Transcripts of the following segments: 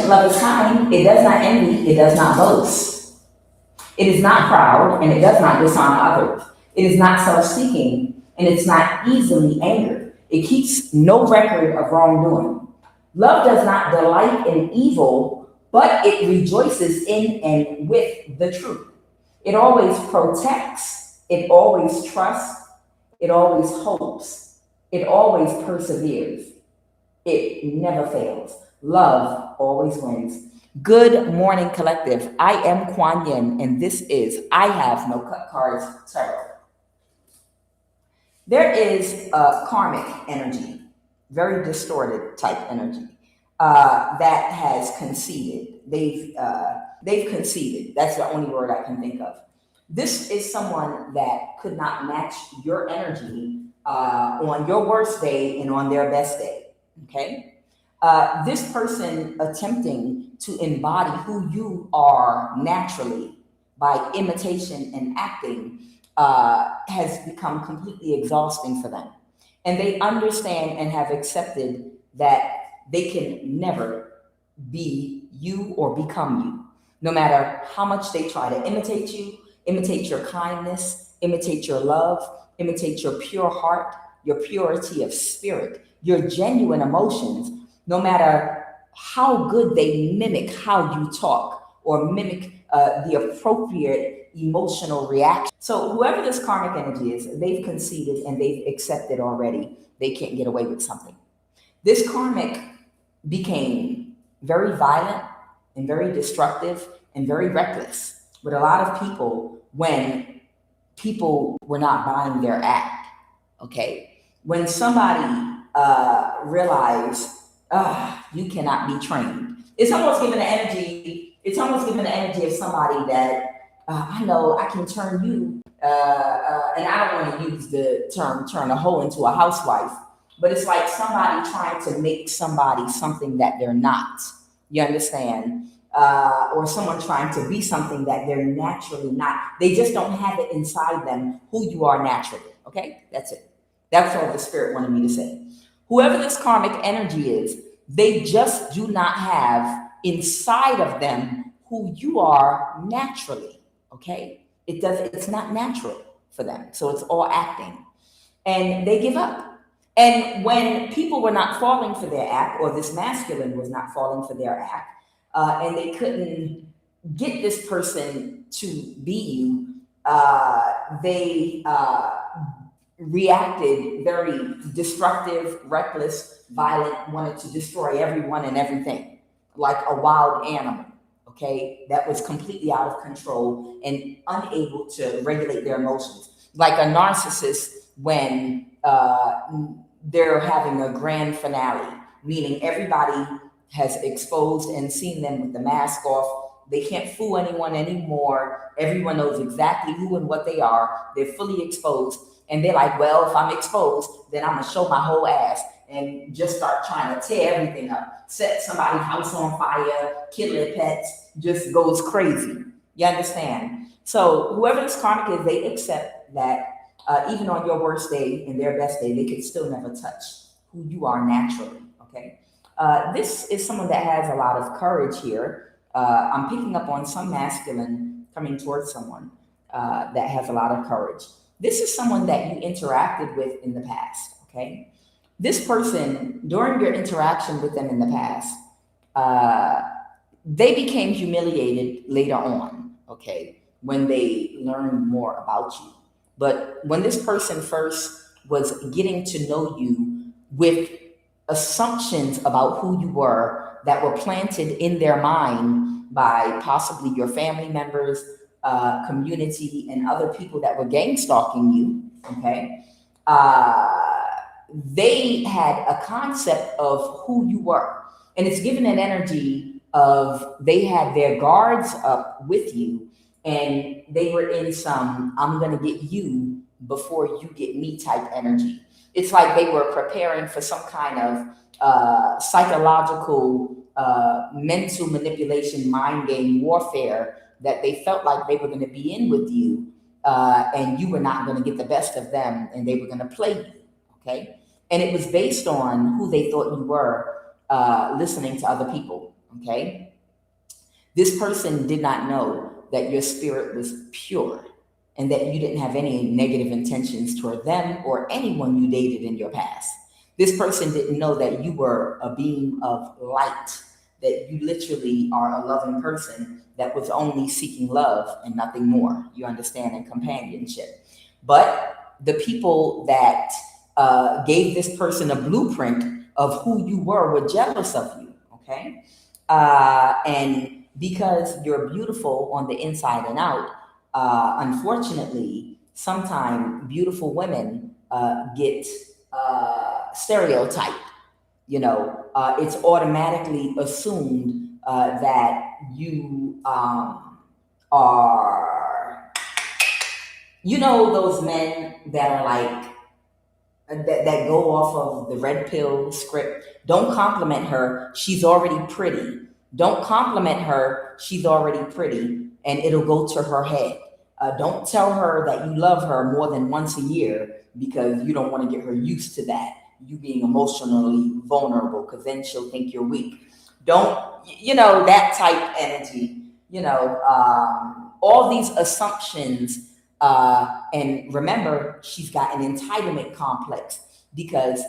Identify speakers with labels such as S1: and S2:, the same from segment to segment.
S1: patient, love is kind. It does not envy. It does not boast. It is not proud, and it does not dishonor others. It is not self-seeking, and it's not easily angered. It keeps no record of wrongdoing. Love does not delight in evil, but it rejoices in and with the truth. It always protects. It always trusts. It always hopes. It always perseveres. It never fails. Love always wins. Good morning, collective. I am QUAN, and this is I Have No Cut Cards Tarot. There is a karmic energy, very distorted type energy, that has conceded. They've conceded. That's the only word I can think of. This is someone that could not match your energy on your worst day and on their best day. Okay. This person attempting to embody who you are naturally by imitation and acting has become completely exhausting for them. And they understand and have accepted that they can never be you or become you, no matter how much they try to imitate you, imitate your kindness, imitate your love, imitate your pure heart, your purity of spirit, your genuine emotions. No matter how good they mimic how you talk or mimic the appropriate emotional reaction. So whoever this karmic energy is, they've conceded and they've accepted already they can't get away with something. This karmic became very violent and very destructive and very reckless with a lot of people when people were not buying their act, okay? When somebody realized, you cannot be trained. It's almost giving the energy of somebody that I know I can turn you, and I don't want to use the term turn a hoe into a housewife, but it's like somebody trying to make somebody something that they're not. You understand? Or someone trying to be something that they're naturally not. They just don't have it inside them who you are naturally. Okay? That's it. That's all the spirit wanted me to say. Whoever this karmic energy is, they just do not have inside of them who you are naturally, okay? It's not natural for them. So it's all acting. And they give up. And when people were not falling for their act, or this masculine was not falling for their act, and they couldn't get this person to be you, they reacted very destructive, reckless, violent, wanted to destroy everyone and everything, like a wild animal, okay, that was completely out of control and unable to regulate their emotions. Like a narcissist when they're having a grand finale, meaning everybody has exposed and seen them with the mask off. They can't fool anyone anymore. Everyone knows exactly who and what they are. They're fully exposed. And they're like, well, if I'm exposed, then I'm going to show my whole ass and just start trying to tear everything up, set somebody's house on fire, kill their pets, just goes crazy. You understand? So whoever this karmic is, they accept that even on your worst day and their best day, they could still never touch who you are naturally, okay? This is someone that has a lot of courage here. I'm picking up on some masculine coming towards someone that has a lot of courage. This is someone that you interacted with in the past, okay? This person, during your interaction with them in the past, they became humiliated later on, okay, when they learned more about you. But when this person first was getting to know you with assumptions about who you were that were planted in their mind by possibly your family members, community, and other people that were gang stalking you, okay? They had a concept of who you were. And it's given an energy of they had their guards up with you and they were in some, I'm going to get you before you get me type energy. It's like they were preparing for some kind of psychological, mental manipulation, mind game warfare that they felt like they were going to be in with you, and you were not going to get the best of them, and they were going to play you, okay? And it was based on who they thought you were, listening to other people, Okay. This person did not know that your spirit was pure and that you didn't have any negative intentions toward them or anyone you dated in your past. This person didn't know that you were a beam of light, that you literally are a loving person that was only seeking love and nothing more. You understand, and companionship. But the people that gave this person a blueprint of who you were jealous of you. Okay. And because you're beautiful on the inside and out, unfortunately, sometimes beautiful women get stereotyped. It's automatically assumed that you are, those men that are like, that go off of the red pill script. Don't compliment her, she's already pretty. Don't compliment her, she's already pretty, and it'll go to her head. Don't tell her that you love her more than once a year because you don't want to get her used to that, you being emotionally vulnerable, because then she'll think you're weak. Don't, that type energy, all these assumptions. And remember, she's got an entitlement complex because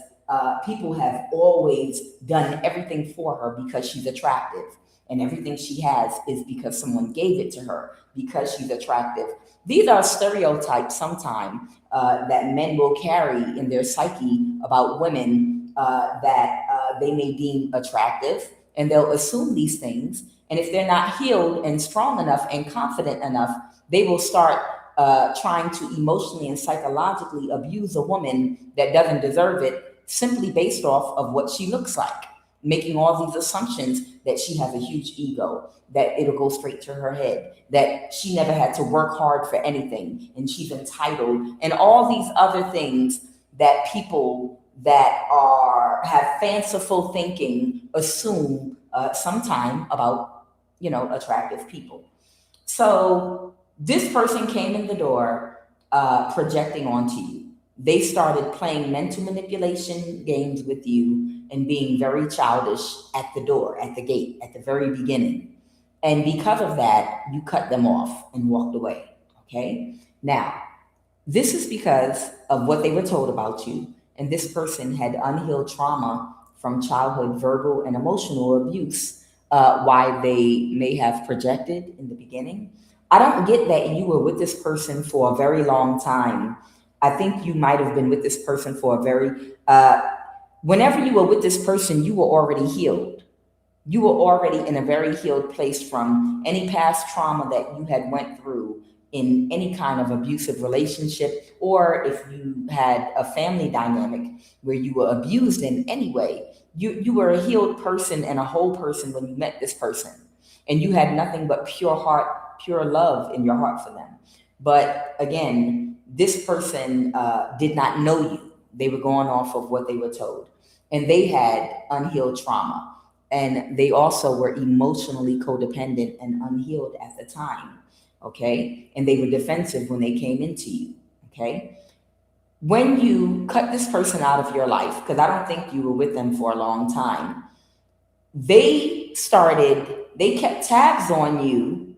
S1: people have always done everything for her because she's attractive. And everything she has is because someone gave it to her because she's attractive. These are stereotypes sometimes that men will carry in their psyche about women that they may deem attractive. And they'll assume these things. And if they're not healed and strong enough and confident enough, they will start trying to emotionally and psychologically abuse a woman that doesn't deserve it simply based off of what she looks like, making all these assumptions that she has a huge ego, that it'll go straight to her head, that she never had to work hard for anything and she's entitled, and all these other things that people that have fanciful thinking assume sometime about attractive people. So this person came in the door projecting onto you. They started playing mental manipulation games with you and being very childish at the door, at the gate, at the very beginning. And because of that, you cut them off and walked away. Okay? Now, this is because of what they were told about you. And this person had unhealed trauma from childhood verbal and emotional abuse, why they may have projected in the beginning. I don't get that you were with this person for a very long time. I think you might have been with this person for a very, whenever you were with this person, you were already healed. You were already in a very healed place from any past trauma that you had went through in any kind of abusive relationship, or if you had a family dynamic where you were abused in any way, you were a healed person and a whole person when you met this person. And you had nothing but pure heart, pure love in your heart for them. But again, this person did not know you. They were going off of what they were told. And they had unhealed trauma. And they also were emotionally codependent and unhealed at the time. Okay? And they were defensive when they came into you. Okay? When you cut this person out of your life, because I don't think you were with them for a long time, they kept tabs on you.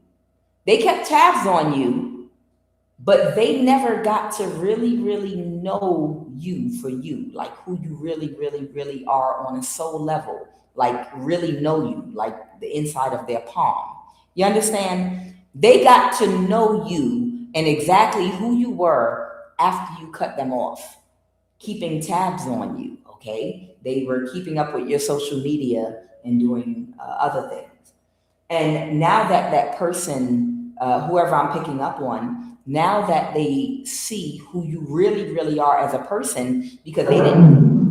S1: They kept tabs on you, but they never got to really, really know you for you, like who you really, really, really are on a soul level, like really know you, like the inside of their palm. You understand? They got to know you and exactly who you were after you cut them off, keeping tabs on you, okay? They were keeping up with your social media and doing other things. And now that that person, whoever I'm picking up on, now that they see who you really, really are as a person, because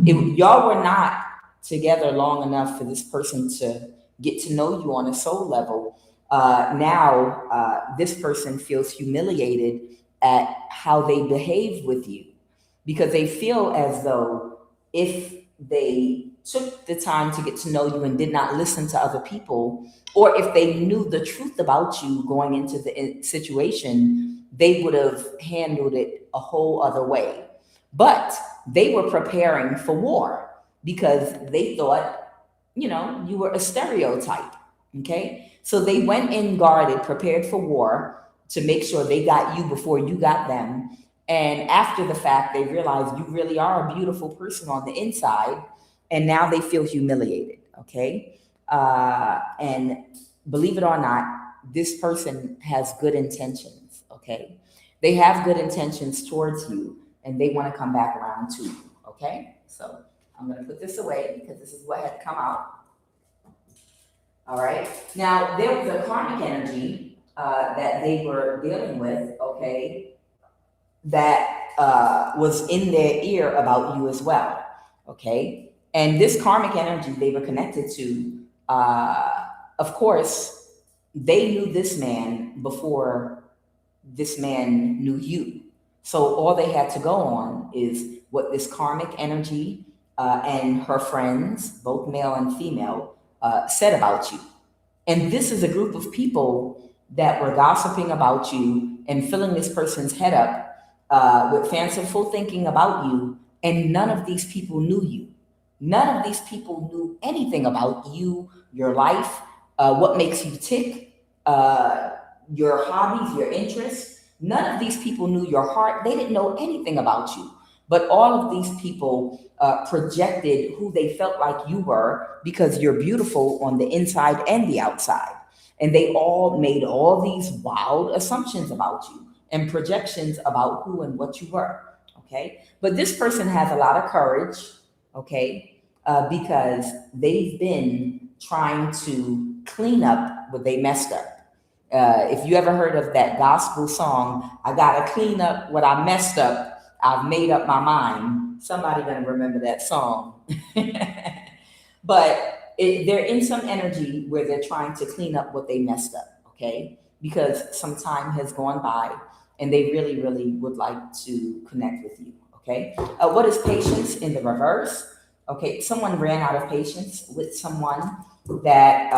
S1: y'all were not together long enough for this person to get to know you on a soul level. Now this person feels humiliated at how they behave with you, because they feel as though if they took the time to get to know you and did not listen to other people, or if they knew the truth about you going into the situation, they would have handled it a whole other way. But they were preparing for war because they thought, you were a stereotype. Okay? So they went in guarded, prepared for war to make sure they got you before you got them. And after the fact, they realized you really are a beautiful person on the inside. And now they feel humiliated. Okay? And believe it or not, this person has good intentions. Okay? They have good intentions towards you and they want to come back around to you. Okay? So I'm going to put this away because this is what had come out. All right. Now, there was a karmic energy that they were dealing with, okay, that was in their ear about you as well, okay? And this karmic energy they were connected to, of course, they knew this man before this man knew you. So all they had to go on is what this karmic energy and her friends, both male and female, said about you. And this is a group of people that were gossiping about you and filling this person's head up with fanciful thinking about you. And none of these people knew you. None of these people knew anything about you, your life, what makes you tick, your hobbies, your interests. None of these people knew your heart. They didn't know anything about you. But all of these people projected who they felt like you were because you're beautiful on the inside and the outside. And they all made all these wild assumptions about you and projections about who and what you were. Okay. But this person has a lot of courage. Okay. Because they've been trying to clean up what they messed up. If you ever heard of that gospel song, I gotta clean up what I messed up. I've made up my mind. Somebody gonna remember that song. But they're in some energy where they're trying to clean up what they messed up, okay? Because some time has gone by and they really, really would like to connect with you, okay? What is patience in the reverse? Okay, someone ran out of patience with someone that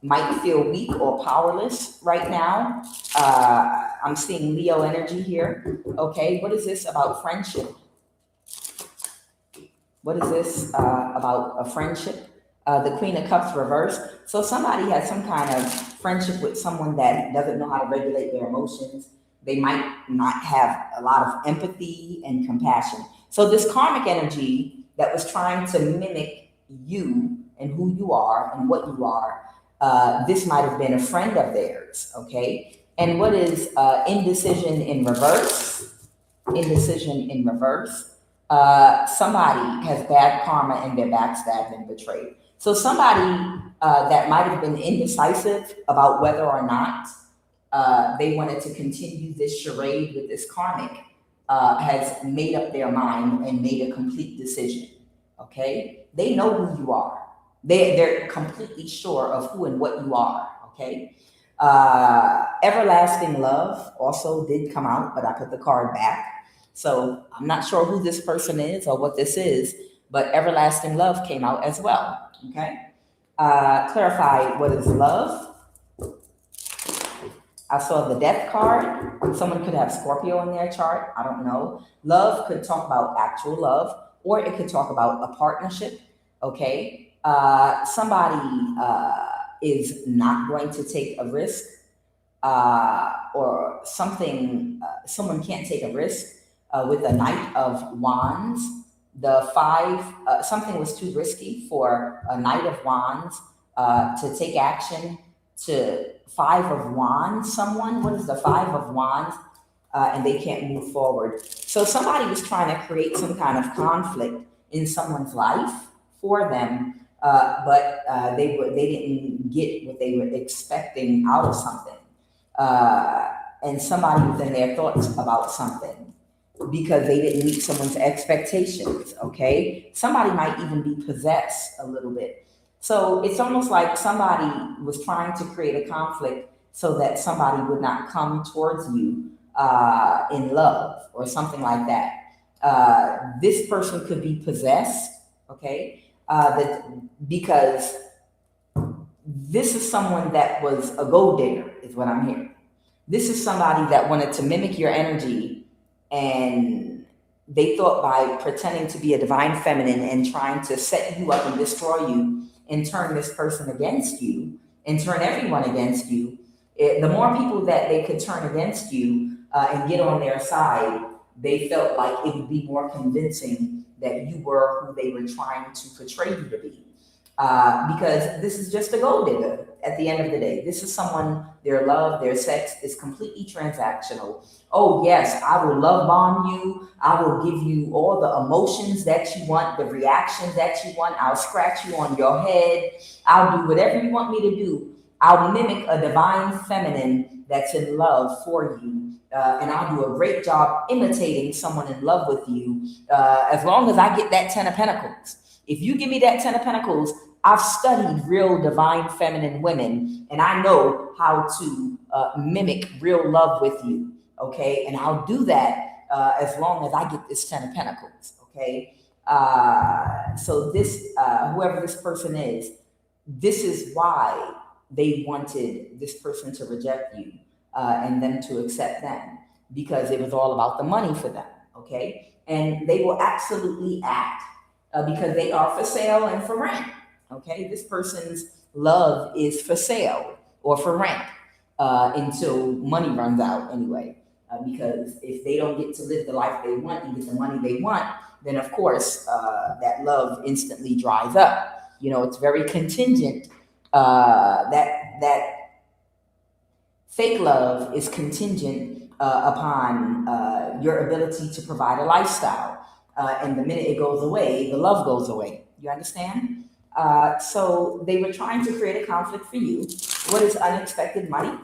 S1: might feel weak or powerless right now. I'm seeing Leo energy here. Okay, what is this about friendship? What is this about a friendship? The Queen of Cups reversed. So somebody has some kind of friendship with someone that doesn't know how to regulate their emotions. They might not have a lot of empathy and compassion. So this karmic energy that was trying to mimic you and who you are and what you are, this might have been a friend of theirs, okay? And what is indecision in reverse? Indecision in reverse. Somebody has bad karma and they're backstabbed and betrayed. So somebody that might have been indecisive about whether or not they wanted to continue this charade with this karmic has made up their mind and made a complete decision, okay? They know who you are. They're completely sure of who and what you are, okay? Everlasting love also did come out, but I put the card back. So I'm not sure who this person is or what this is, but everlasting love came out as well, okay? Clarify what is love. I saw the death card. Someone could have Scorpio in their chart. I don't know. Love could talk about actual love, or it could talk about a partnership, okay? Somebody is not going to take a risk or something, someone can't take a risk with the Knight of Wands. The five, something was too risky for a Knight of Wands to take action. To Five of Wands, someone, what is the Five of Wands? And they can't move forward. So somebody was trying to create some kind of conflict in someone's life for them, but they didn't get what they were expecting out of something. And somebody was in their thoughts about something because they didn't meet someone's expectations, okay? Somebody might even be possessed a little bit. So it's almost like somebody was trying to create a conflict so that somebody would not come towards you in love or something like that. This person could be possessed, okay? Because this is someone that was a gold digger, is what I'm hearing. This is somebody that wanted to mimic your energy, and they thought by pretending to be a divine feminine and trying to set you up and destroy you, and turn this person against you and turn everyone against you, the more people that they could turn against you and get on their side, they felt like it would be more convincing that you were who they were trying to portray you to be. Because this is just a gold digger at the end of the day. This is someone, their love, their sex is completely transactional. Oh, yes, I will love bomb you. I will give you all the emotions that you want, the reactions that you want. I'll scratch you on your head. I'll do whatever you want me to do. I'll mimic a divine feminine that's in love for you. And I'll do a great job imitating someone in love with you as long as I get that 10 of Pentacles. If you give me that 10 of Pentacles, I've studied real divine feminine women, and I know how to mimic real love with you, okay? And I'll do that as long as I get this 10 of Pentacles, okay? So this, whoever this person is, this is why they wanted this person to reject you and them to accept them, because it was all about the money for them, okay? And they will absolutely act because they are for sale and for rent. Okay, this person's love is for sale or for rent until money runs out anyway. Because if they don't get to live the life they want and get the money they want, then of course that love instantly dries up. You know, it's very contingent. That fake love is contingent upon your ability to provide a lifestyle. And the minute it goes away, the love goes away. You understand? So they were trying to create a conflict for you. What is unexpected money?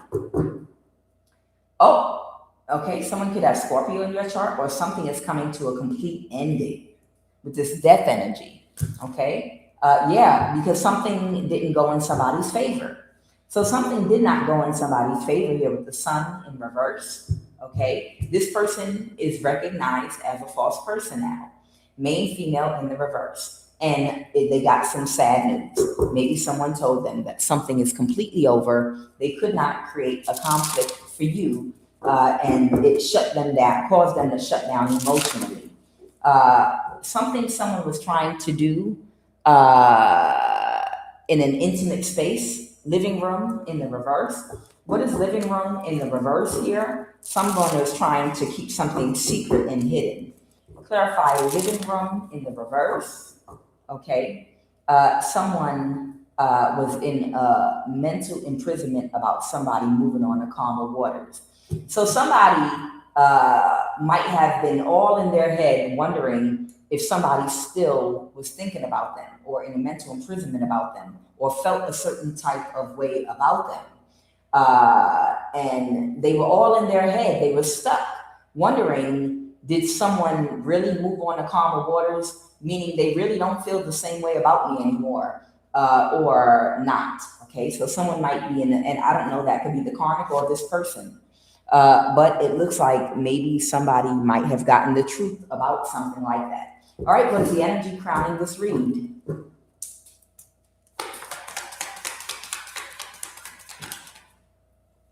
S1: Oh, okay. Someone could have Scorpio in your chart, or something is coming to a complete ending with this death energy. Okay. Yeah, because something didn't go in somebody's favor. So something did not go in somebody's favor here with the sun in reverse. Okay. This person is recognized as a false person now. Male, female in the reverse. And they got some sad news. Maybe someone told them that something is completely over. They could not create a conflict for you, and it shut them down, caused them to shut down emotionally. Something someone was trying to do in an intimate space, living room in the reverse. What is living room in the reverse here? Someone was trying to keep something secret and hidden. Clarify living room in the reverse. Okay, someone was in mental imprisonment about somebody moving on to calmer waters. So somebody might have been all in their head wondering if somebody still was thinking about them, or in a mental imprisonment about them, or felt a certain type of way about them. And they were all in their head. They were stuck wondering, did someone really move on to calmer waters? Meaning they really don't feel the same way about me anymore, or not. Okay, so someone might be in, and I don't know, that could be the karmic or this person. But it looks like maybe somebody might have gotten the truth about something like that. All right, what is the energy crowning this read?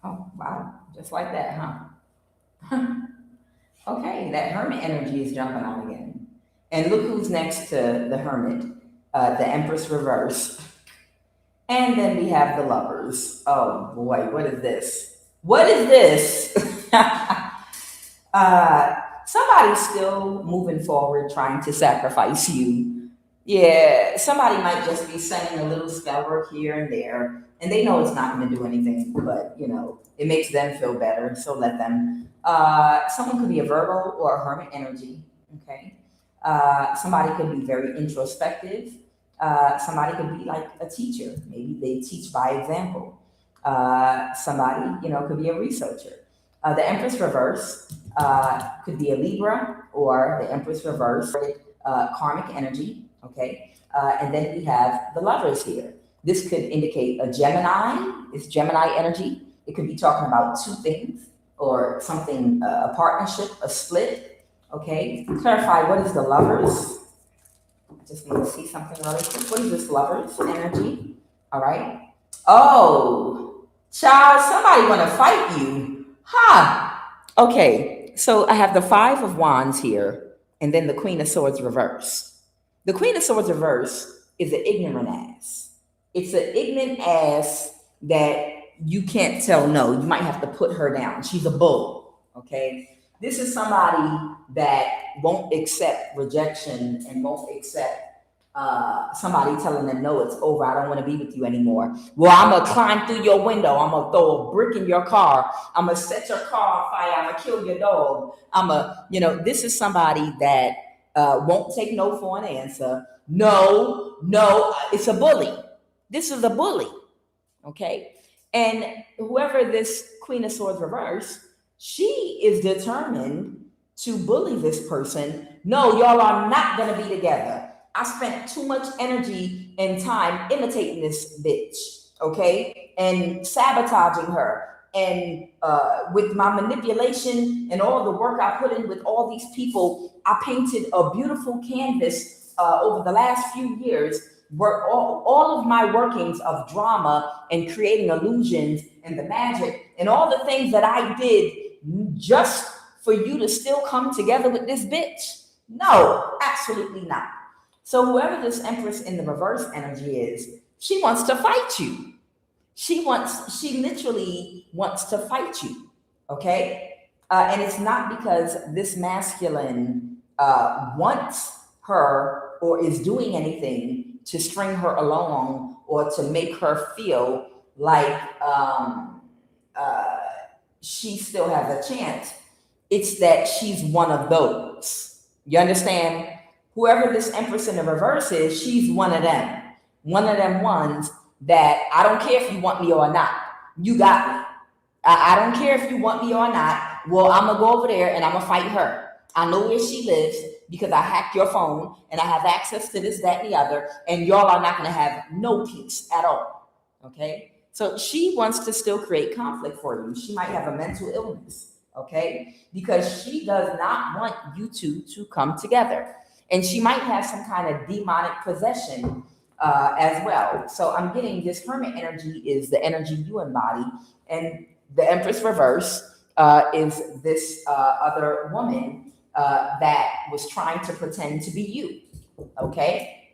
S1: Oh, wow, just like that, huh? Okay, that Hermit energy is jumping out again. And look who's next to the Hermit, the Empress reverse. And then we have the Lovers. Oh boy, what is this? What is this? Somebody's still moving forward, trying to sacrifice you. Yeah, somebody might just be sending a little spell work here and there, and they know it's not going to do anything, but you know, it makes them feel better, so let them. Someone could be a Virgo or a Hermit energy, okay? Somebody could be very introspective. Somebody could be like a teacher. Maybe they teach by example. Somebody, you know, could be a researcher. The Empress reverse could be a Libra, or the Empress reverse, karmic energy, okay? And then we have the Lovers here. This could indicate a Gemini. It's Gemini energy. It could be talking about two things, or something, a partnership, a split. Okay, clarify, what is the Lovers? I just want to see something really quick. What is this Lovers energy? All right. Oh, child, somebody want to fight you. Okay, so I have the Five of Wands here, and then the Queen of Swords reverse. The Queen of Swords reverse is an ignorant ass. It's an ignorant ass that you can't tell no. You might have to put her down. She's a bull. Okay. This is somebody that won't accept rejection and won't accept somebody telling them no, it's over. I don't want to be with you anymore. Well, I'm gonna climb through your window. I'm gonna throw a brick in your car. I'm gonna set your car on fire. I'm gonna kill your dog. This is somebody that won't take no for an answer. No, no, it's a bully. This is a bully. Okay. And whoever this Queen of Swords reverse, she is determined to bully this person. No, y'all are not going to be together. I spent too much energy and time imitating this bitch, okay, and sabotaging her. And with my manipulation and all the work I put in with all these people, I painted a beautiful canvas over the last few years where all of my workings of drama and creating illusions and the magic and all the things that I did just for you to still come together with this bitch? No, absolutely not. So whoever this Empress in the reverse energy is, she wants to fight you. She literally wants to fight you. Okay. And it's not because this masculine wants her or is doing anything to string her along or to make her feel like she still has a chance. It's that she's one of those. You understand? Whoever this Empress in the reverse is, she's one of them. One of them ones that I don't care if you want me or not. You got me. I don't care if you want me or not. Well, I'm going to go over there and I'm going to fight her. I know where she lives because I hacked your phone and I have access to this, that, and the other. And y'all are not going to have no peace at all. Okay? So she wants to still create conflict for you. She might have a mental illness. Okay? Because she does not want you two to come together. And she might have some kind of demonic possession as well. So I'm getting this Hermit energy is the energy you embody. And the Empress reverse is this other woman that was trying to pretend to be you. Okay?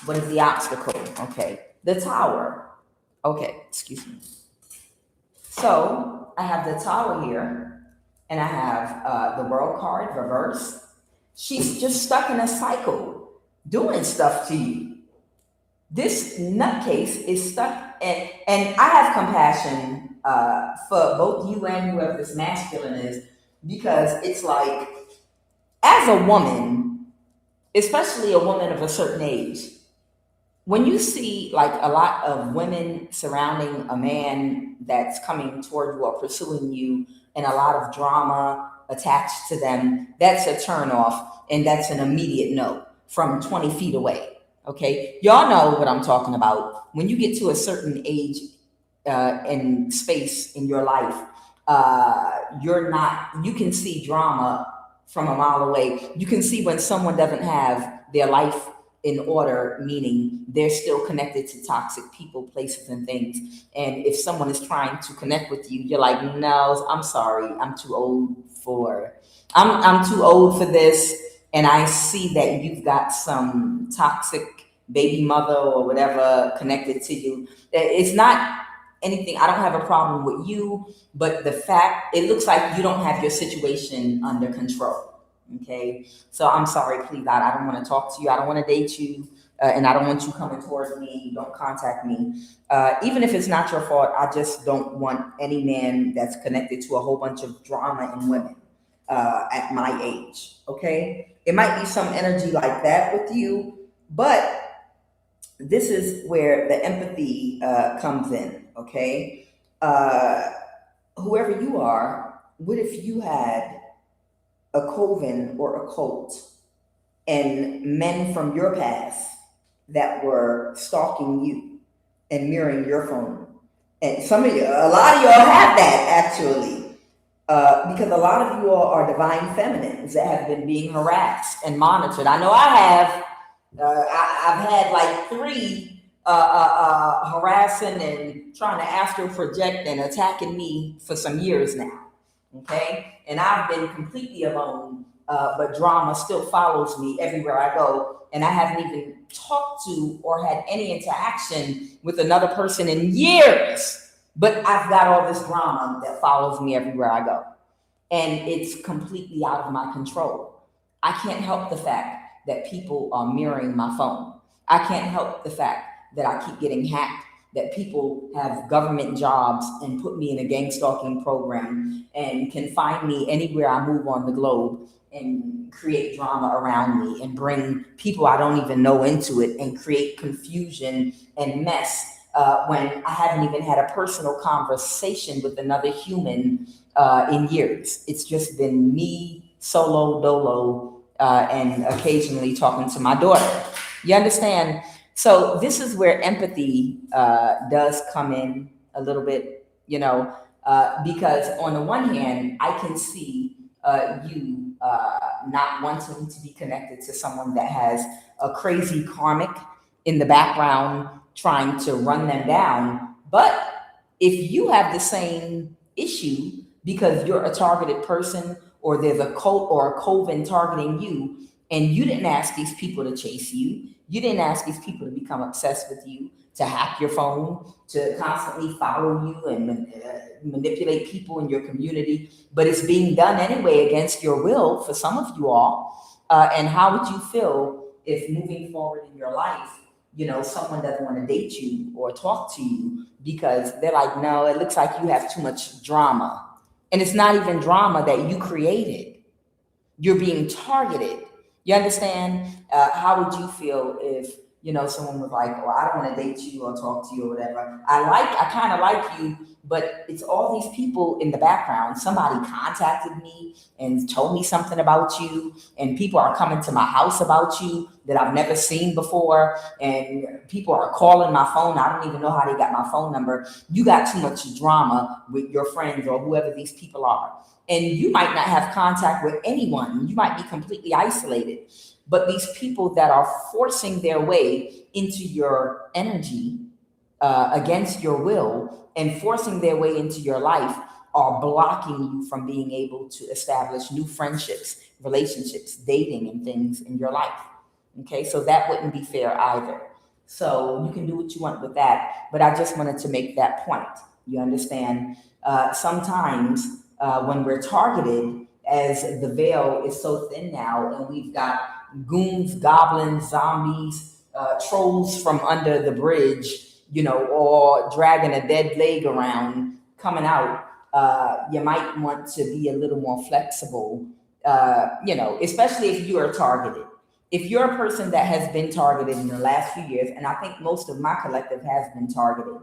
S1: What is the obstacle? Okay. The Tower. Okay, excuse me. So I have the Tower here, and I have the World card reverse. She's just stuck in a cycle doing stuff to you. This nutcase is stuck, and I have compassion for both you and whoever this masculine is, because it's like, as a woman, especially a woman of a certain age, when you see like a lot of women surrounding a man that's coming toward you or pursuing you and a lot of drama attached to them, that's a turn off, and that's an immediate no from 20 feet away. Okay, y'all know what I'm talking about. When you get to a certain age and space in your life, you can see drama from a mile away. You can see when someone doesn't have their life in order, meaning they're still connected to toxic people, places, and things. And if someone is trying to connect with you, you're like, no, I'm sorry, I'm too old for this. And I see that you've got some toxic baby mother or whatever connected to you. It's not anything. I don't have a problem with you, but the fact, it looks like you don't have your situation under control. Okay, so I'm sorry, please. I don't want to talk to you. I don't want to date you, and I don't want you coming towards me. Don't contact me, even if it's not your fault. I just don't want any man that's connected to a whole bunch of drama and women at my age. Okay, it might be some energy like that with you, but this is where the empathy comes in. Okay, whoever you are, what if you had a coven or a cult and men from your past that were stalking you and mirroring your phone? And a lot of y'all have that actually, because a lot of you all are divine feminines that have been being harassed and monitored. I know I have. I've had like 3 harassing and trying to astral project and attacking me for some years now. Okay, and I've been completely alone but drama still follows me everywhere I go. And I haven't even talked to or had any interaction with another person in years. But I've got all this drama that follows me everywhere I go. And it's completely out of my control. I can't help the fact that people are mirroring my phone. I can't help the fact that I keep getting hacked, that people have government jobs and put me in a gang stalking program and can find me anywhere I move on the globe and create drama around me and bring people I don't even know into it and create confusion and mess when I haven't even had a personal conversation with another human in years. It's just been me, solo, dolo, and occasionally talking to my daughter. You understand? So this is where empathy does come in a little bit, because on the one hand, I can see you not wanting to be connected to someone that has a crazy karmic in the background trying to run them down. But if you have the same issue because you're a targeted person or there's a cult or a coven targeting you, and you didn't ask these people to chase you, you didn't ask these people to become obsessed with you, to hack your phone, to constantly follow you and manipulate people in your community, but it's being done anyway against your will for some of you all. And how would you feel if moving forward in your life, someone doesn't want to date you or talk to you because they're like, no, it looks like you have too much drama. And it's not even drama that you created. You're being targeted. You understand? How would you feel if, someone was like, oh, I don't want to date you or talk to you or whatever. I kind of like you, but it's all these people in the background. Somebody contacted me and told me something about you, and people are coming to my house about you that I've never seen before, and people are calling my phone. I don't even know how they got my phone number. You got too much drama with your friends or whoever these people are. And you might not have contact with anyone. You might be completely isolated. But these people that are forcing their way into your energy against your will and forcing their way into your life are blocking you from being able to establish new friendships, relationships, dating, and things in your life. Okay, so that wouldn't be fair either. So you can do what you want with that. But I just wanted to make that point. You understand? Sometimes when we're targeted, as the veil is so thin now, and we've got goons, goblins, zombies, trolls from under the bridge, or dragging a dead leg around, coming out, you might want to be a little more flexible, especially if you are targeted. If you're a person that has been targeted in the last few years, and I think most of my collective has been targeted,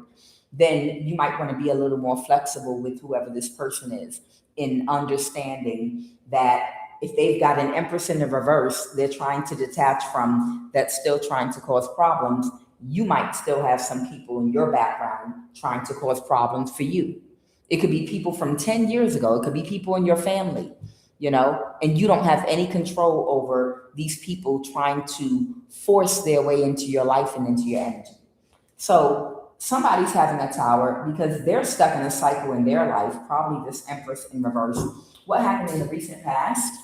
S1: then you might want to be a little more flexible with whoever this person is in understanding that if they've got an empress in the reverse they're trying to detach from, that's still trying to cause problems, you might still have some people in your background trying to cause problems for you. It could be people from 10 years ago. It could be people in your family, and you don't have any control over these people trying to force their way into your life and into your energy. So somebody's having a tower because they're stuck in a cycle in their life, probably this empress in reverse. What happened in the recent past?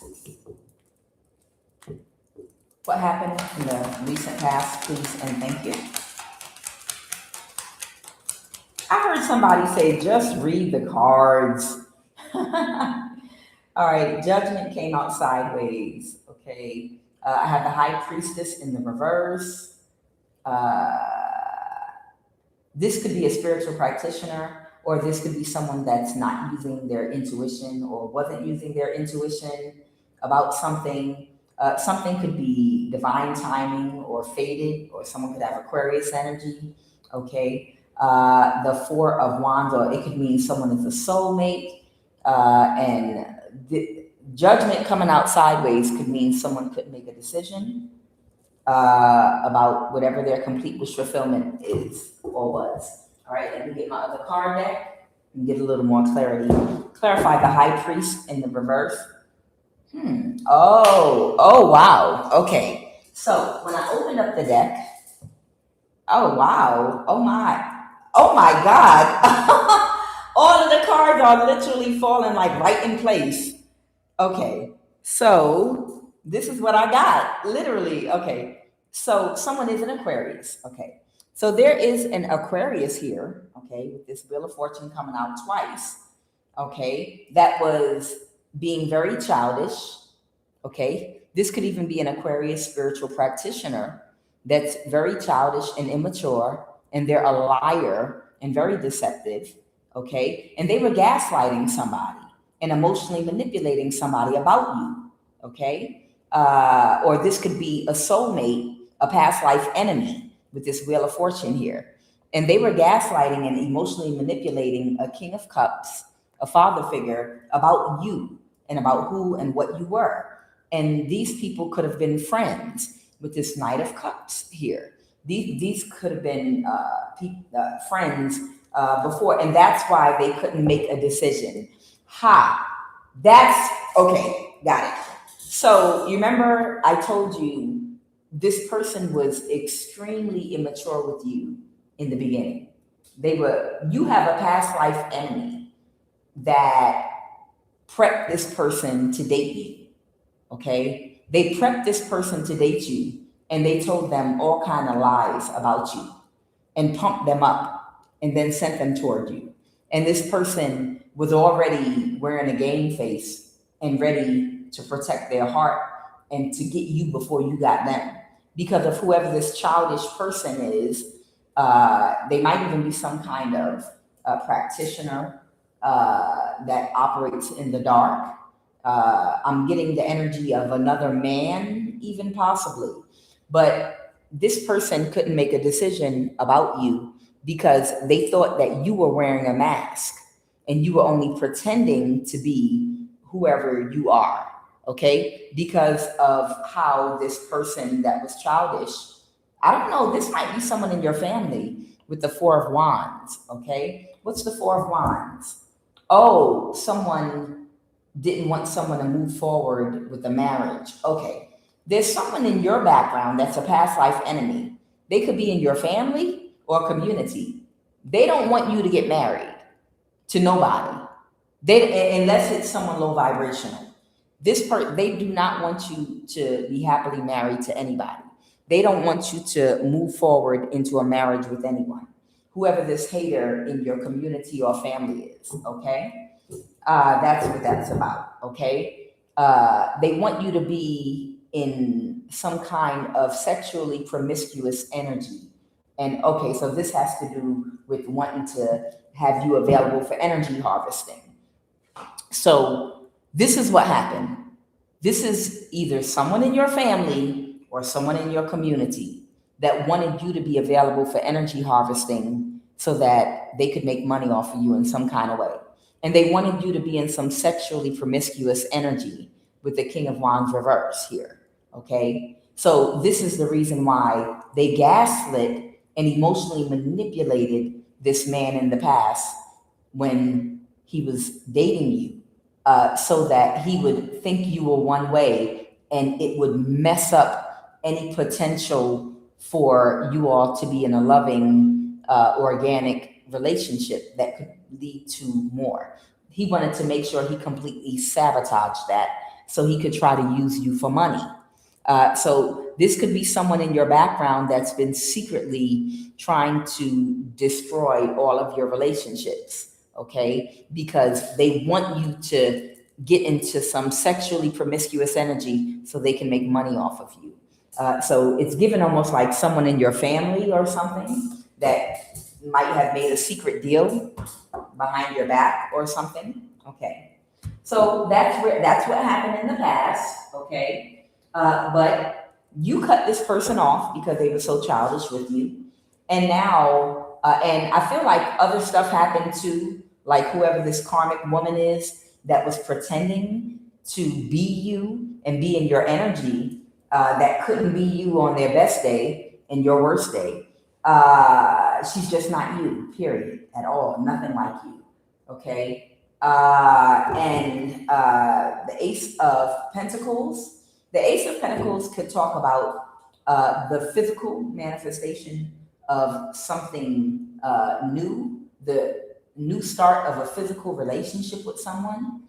S1: What happened in the recent past, please, and thank you. I heard somebody say, just read the cards. All right, judgment came out sideways. Okay, I have the high priestess in the reverse. This could be a spiritual practitioner, or this could be someone that's not using their intuition or wasn't using their intuition about something. Something could be divine timing or fated, or someone could have Aquarius energy. Okay, the Four of Wands, or it could mean someone is a soulmate, and the judgment coming out sideways could mean someone couldn't make a decision about whatever their complete wish fulfillment is or was. All right, let me get my other card deck and get a little more clarity. Clarify the high priest in the reverse. Oh, wow. Okay. So when I opened up the deck, oh, wow. Oh my God. All of the cards are literally falling like right in place. Okay. So this is what I got, literally. Okay. So someone is an Aquarius. Okay. So there is an Aquarius here, okay, with this Wheel of Fortune coming out twice, okay, that was being very childish, okay. This could even be an Aquarius spiritual practitioner that's very childish and immature, and they're a liar and very deceptive, okay, and they were gaslighting somebody and emotionally manipulating somebody about you, okay? Or this could be a soulmate, a past life enemy with this Wheel of Fortune here. And they were gaslighting and emotionally manipulating a King of Cups, a father figure, about you and about who and what you were. And these people could have been friends with this Knight of Cups here. These could have been friends before, and that's why they couldn't make a decision. That's okay, got it. So you remember I told you this person was extremely immature with you in the beginning. You have a past life enemy that prepped this person to date you, okay? They prepped this person to date you, and they told them all kind of lies about you and pumped them up and then sent them toward you. And this person was already wearing a game face and ready to protect their heart and to get you before you got them. Because of whoever this childish person is, they might even be some kind of practitioner that operates in the dark. I'm getting the energy of another man, even possibly. But this person couldn't make a decision about you because they thought that you were wearing a mask and you were only pretending to be whoever you are, okay? Because of how this person that was childish, I don't know, this might be someone in your family with the Four of Wands, okay? What's the Four of Wands? Oh, someone didn't want someone to move forward with the marriage. Okay. There's someone in your background that's a past life enemy. They could be in your family or community. They don't want you to get married to nobody. Unless it's someone low vibrational. They do not want you to be happily married to anybody. They don't want you to move forward into a marriage with anyone. Whoever this hater in your community or family is, okay? That's what that's about, okay? They want you to be in some kind of sexually promiscuous energy. And okay, so this has to do with wanting to have you available for energy harvesting. So this is what happened. This is either someone in your family or someone in your community that wanted you to be available for energy harvesting so that they could make money off of you in some kind of way. And they wanted you to be in some sexually promiscuous energy with the King of Wands reverse here, okay? So this is the reason why they gaslit and emotionally manipulated this man in the past when he was dating you, so that he would think you were one way and it would mess up any potential for you all to be in a loving, organic relationship that could lead to more. He wanted to make sure he completely sabotaged that so he could try to use you for money. So this could be someone in your background that's been secretly trying to destroy all of your relationships, okay? Because they want you to get into some sexually promiscuous energy so they can make money off of you. So it's given almost like someone in your family or something that might have made a secret deal behind your back or something. Okay. So that's what happened in the past, okay? But you cut this person off because they were so childish with you. And now, and I feel like other stuff happened too, like whoever this karmic woman is that was pretending to be you and be in your energy, that couldn't be you on their best day and your worst day. She's just not you, period, at all. Nothing like you, okay? And the Ace of Pentacles. The Ace of Pentacles could talk about the physical manifestation of something new, the new start of a physical relationship with someone.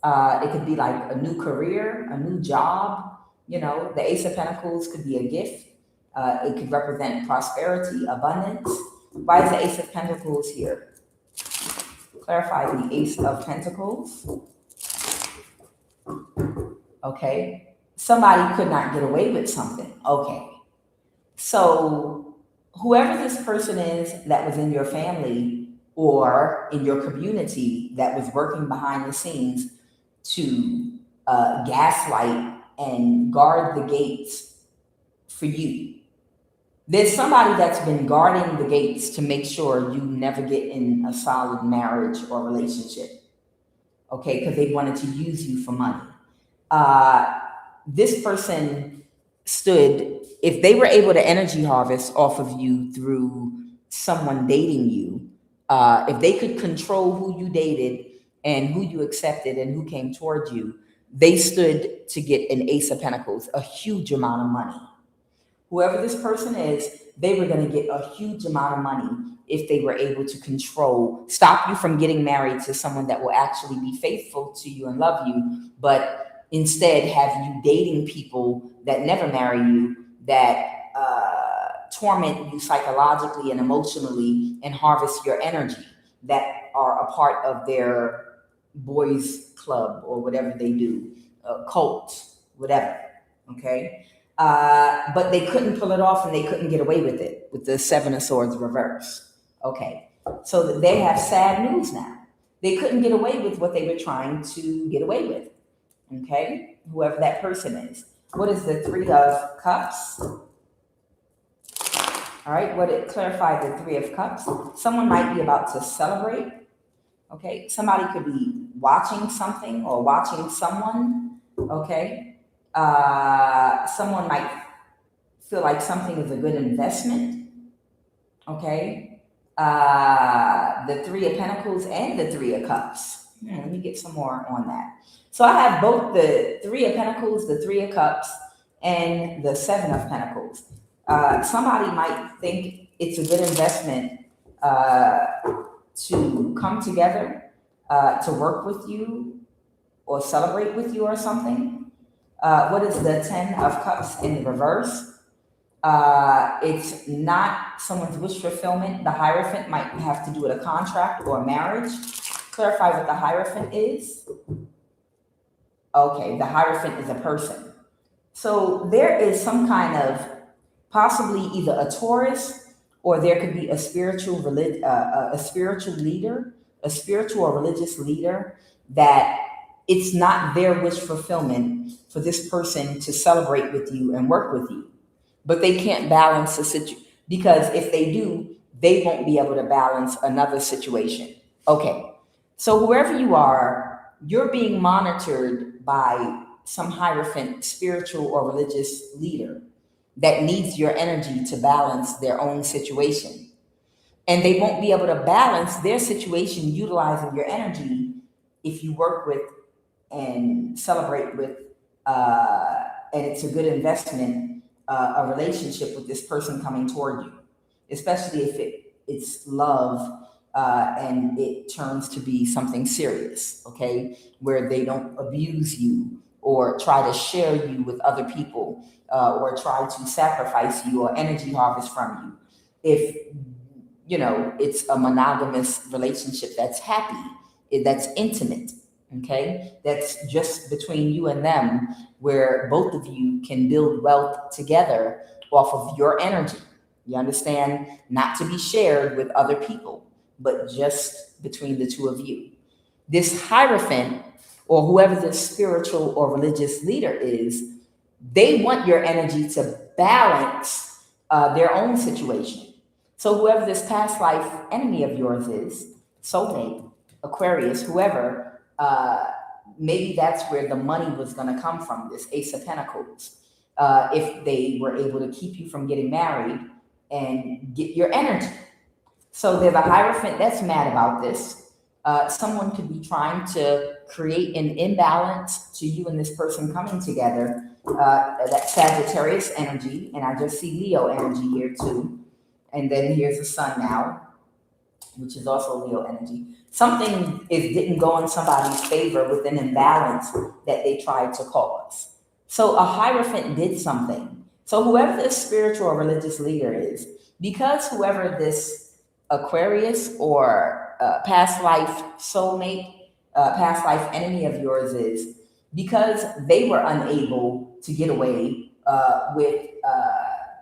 S1: It could be like a new career, a new job. You know, the Ace of Pentacles could be a gift. It could represent prosperity, abundance. Why is the Ace of Pentacles here? Clarify the Ace of Pentacles. Okay. Somebody could not get away with something. Okay. So whoever this person is that was in your family or in your community that was working behind the scenes to gaslight and guard the gates for you. There's somebody that's been guarding the gates to make sure you never get in a solid marriage or relationship, okay, because they wanted to use you for money. This person stood, if they were able to energy harvest off of you through someone dating you, if they could control who you dated and who you accepted and who came towards you, they stood to get an Ace of Pentacles, a huge amount of money. Whoever this person is, they were going to get a huge amount of money if they were able to control, stop you from getting married to someone that will actually be faithful to you and love you, but instead have you dating people that never marry you, that torment you psychologically and emotionally and harvest your energy, that are a part of their boys club or whatever they do, cult, whatever, okay? But they couldn't pull it off and they couldn't get away with it with the Seven of Swords reverse. Okay, so they have sad news now. They couldn't get away with what they were trying to get away with. Okay, whoever that person is. What is the Three of Cups? All right, what it clarified the Three of Cups. Someone might be about to celebrate. Okay, somebody could be watching something or watching someone. Okay, someone might feel like something is a good investment. Okay, the Three of Pentacles and the Three of Cups. Let me get some more on that. So I have both the Three of Pentacles, the Three of Cups, and the Seven of Pentacles. Somebody might think it's a good investment to come together, to work with you or celebrate with you or something. What is the Ten of Cups in the reverse? It's not someone's wish fulfillment. The Hierophant might have to do with a contract or a marriage. Clarify what the Hierophant is. Okay, the Hierophant is a person. So there is some kind of possibly either a Taurus, or there could be a spiritual leader, a spiritual or religious leader that it's not their wish fulfillment for this person to celebrate with you and work with you. But they can't balance the situation, because if they do, they won't be able to balance another situation. Okay, so whoever you are, you're being monitored by some Hierophant, spiritual or religious leader that needs your energy to balance their own situation. And they won't be able to balance their situation utilizing your energy if you work with and celebrate with, and it's a good investment, a relationship with this person coming toward you, especially if it's love, and it turns to be something serious, okay, where they don't abuse you or try to share you with other people, or try to sacrifice you or energy harvest from you. If, you know, it's a monogamous relationship that's happy, that's intimate, okay, that's just between you and them, where both of you can build wealth together off of your energy. You understand? Not to be shared with other people, but just between the two of you. This Hierophant, or whoever the spiritual or religious leader is, they want your energy to balance their own situation. So whoever this past life enemy of yours is, soulmate, Aquarius, whoever, maybe that's where the money was going to come from, this Ace of Pentacles. If they were able to keep you from getting married and get your energy. So there's a Hierophant that's mad about this. Someone could be trying to create an imbalance to you and this person coming together. That Sagittarius energy, and I just see Leo energy here too. And then here's the Sun now. which is also Leo energy. Something didn't go in somebody's favor with an imbalance that they tried to cause. So a Hierophant did something. So whoever this spiritual or religious leader is, because whoever this Aquarius or past life soulmate, past life enemy of yours is, because they were unable to get away with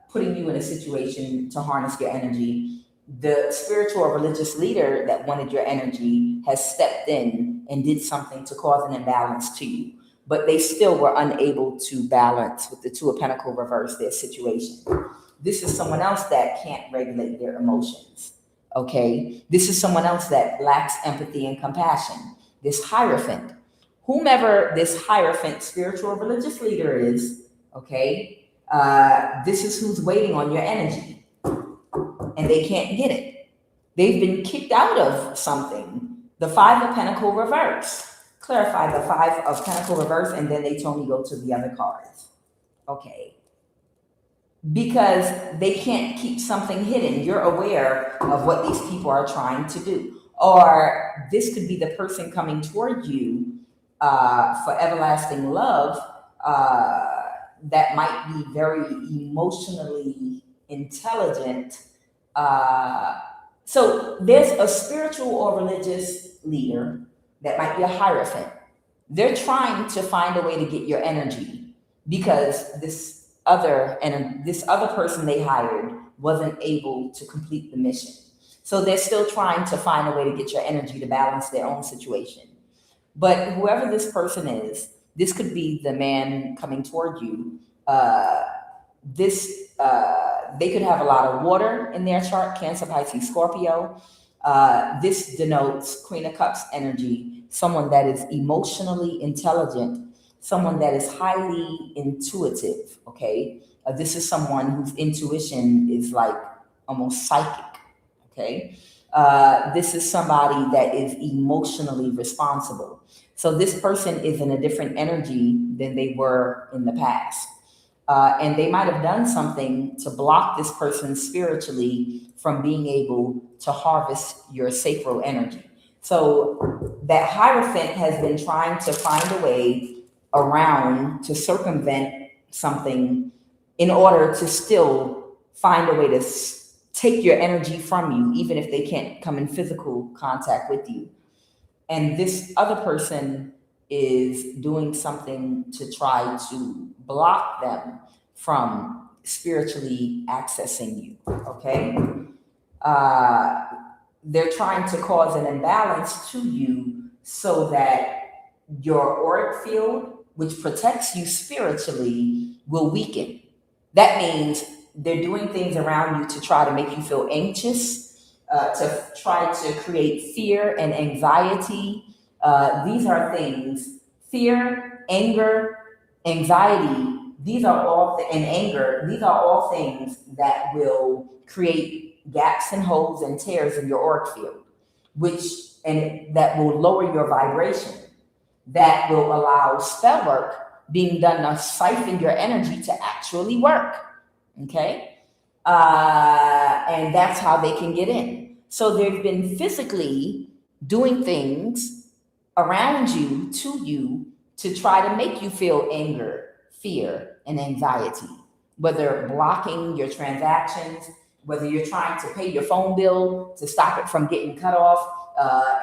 S1: putting you in a situation to harness your energy, the spiritual or religious leader that wanted your energy has stepped in and did something to cause an imbalance to you. But they still were unable to balance with the Two of Pentacles reverse their situation. This is someone else that can't regulate their emotions. Okay? This is someone else that lacks empathy and compassion. This Hierophant. Whomever this Hierophant spiritual or religious leader is, okay, this is who's waiting on your energy. And they can't get it. They've been kicked out of something. The Five of Pentacles reverse. Clarify the Five of Pentacles reverse, and then they told me go to the other cards. Okay. Because they can't keep something hidden. You're aware of what these people are trying to do. Or this could be the person coming toward you for everlasting love that might be very emotionally intelligent. So there's a spiritual or religious leader that might be a Hierophant. They're trying to find a way to get your energy because this other person they hired wasn't able to complete the mission. So they're still trying to find a way to get your energy to balance their own situation. But whoever this person is, this could be the man coming toward you. They could have a lot of water in their chart, Cancer, Pisces, Scorpio. This denotes Queen of Cups energy, someone that is emotionally intelligent, someone that is highly intuitive, okay? This is someone whose intuition is like almost psychic, okay? This is somebody that is emotionally responsible. So this person is in a different energy than they were in the past. And they might have done something to block this person spiritually from being able to harvest your sacral energy. So that Hierophant has been trying to find a way around to circumvent something in order to still find a way to take your energy from you, even if they can't come in physical contact with you. And this other person is doing something to try to block them from spiritually accessing you, okay? They're trying to cause an imbalance to you so that your auric field, which protects you spiritually, will weaken. That means they're doing things around you to try to make you feel anxious, to try to create fear and anxiety. These are things, fear, anger, anxiety, these are all, and anger, these are all things that will create gaps and holes and tears in your auric field, and that will lower your vibration. That will allow spell work being done to siphon your energy to actually work, okay? And that's how they can get in. So they've been physically doing things around you, to try to make you feel anger, fear, and anxiety, whether blocking your transactions, whether you're trying to pay your phone bill to stop it from getting cut off,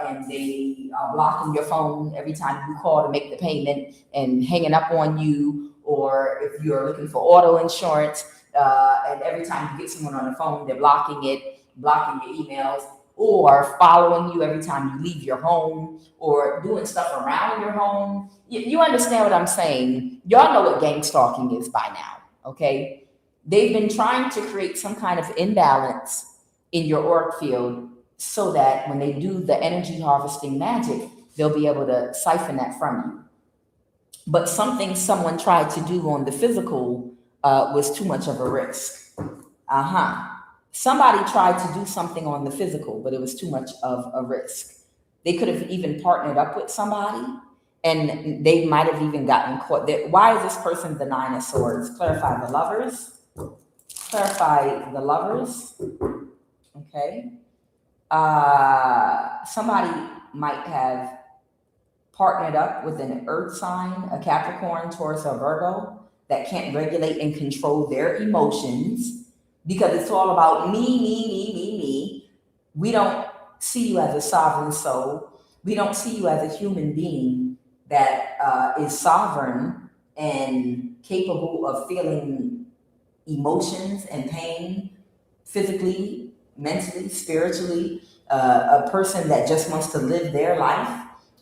S1: and they are blocking your phone every time you call to make the payment and hanging up on you, or if you're looking for auto insurance, and every time you get someone on the phone, they're blocking your emails, or following you every time you leave your home, or doing stuff around your home. You understand what I'm saying? Y'all know what gang stalking is by now, okay? They've been trying to create some kind of imbalance in your auric field so that when they do the energy harvesting magic, they'll be able to siphon that from you. But something someone tried to do on the physical was too much of a risk. Somebody tried to do something on the physical, but it was too much of a risk. They could have even partnered up with somebody, and they might have even gotten caught. Why is this person the Nine of Swords? Clarify the Lovers. Clarify the Lovers. Okay. Somebody might have partnered up with an earth sign, a Capricorn, Taurus, or Virgo that can't regulate and control their emotions because it's all about me. We don't see you as a sovereign soul. We don't see you as a human being that is sovereign and capable of feeling emotions and pain physically, mentally, spiritually. A person that just wants to live their life,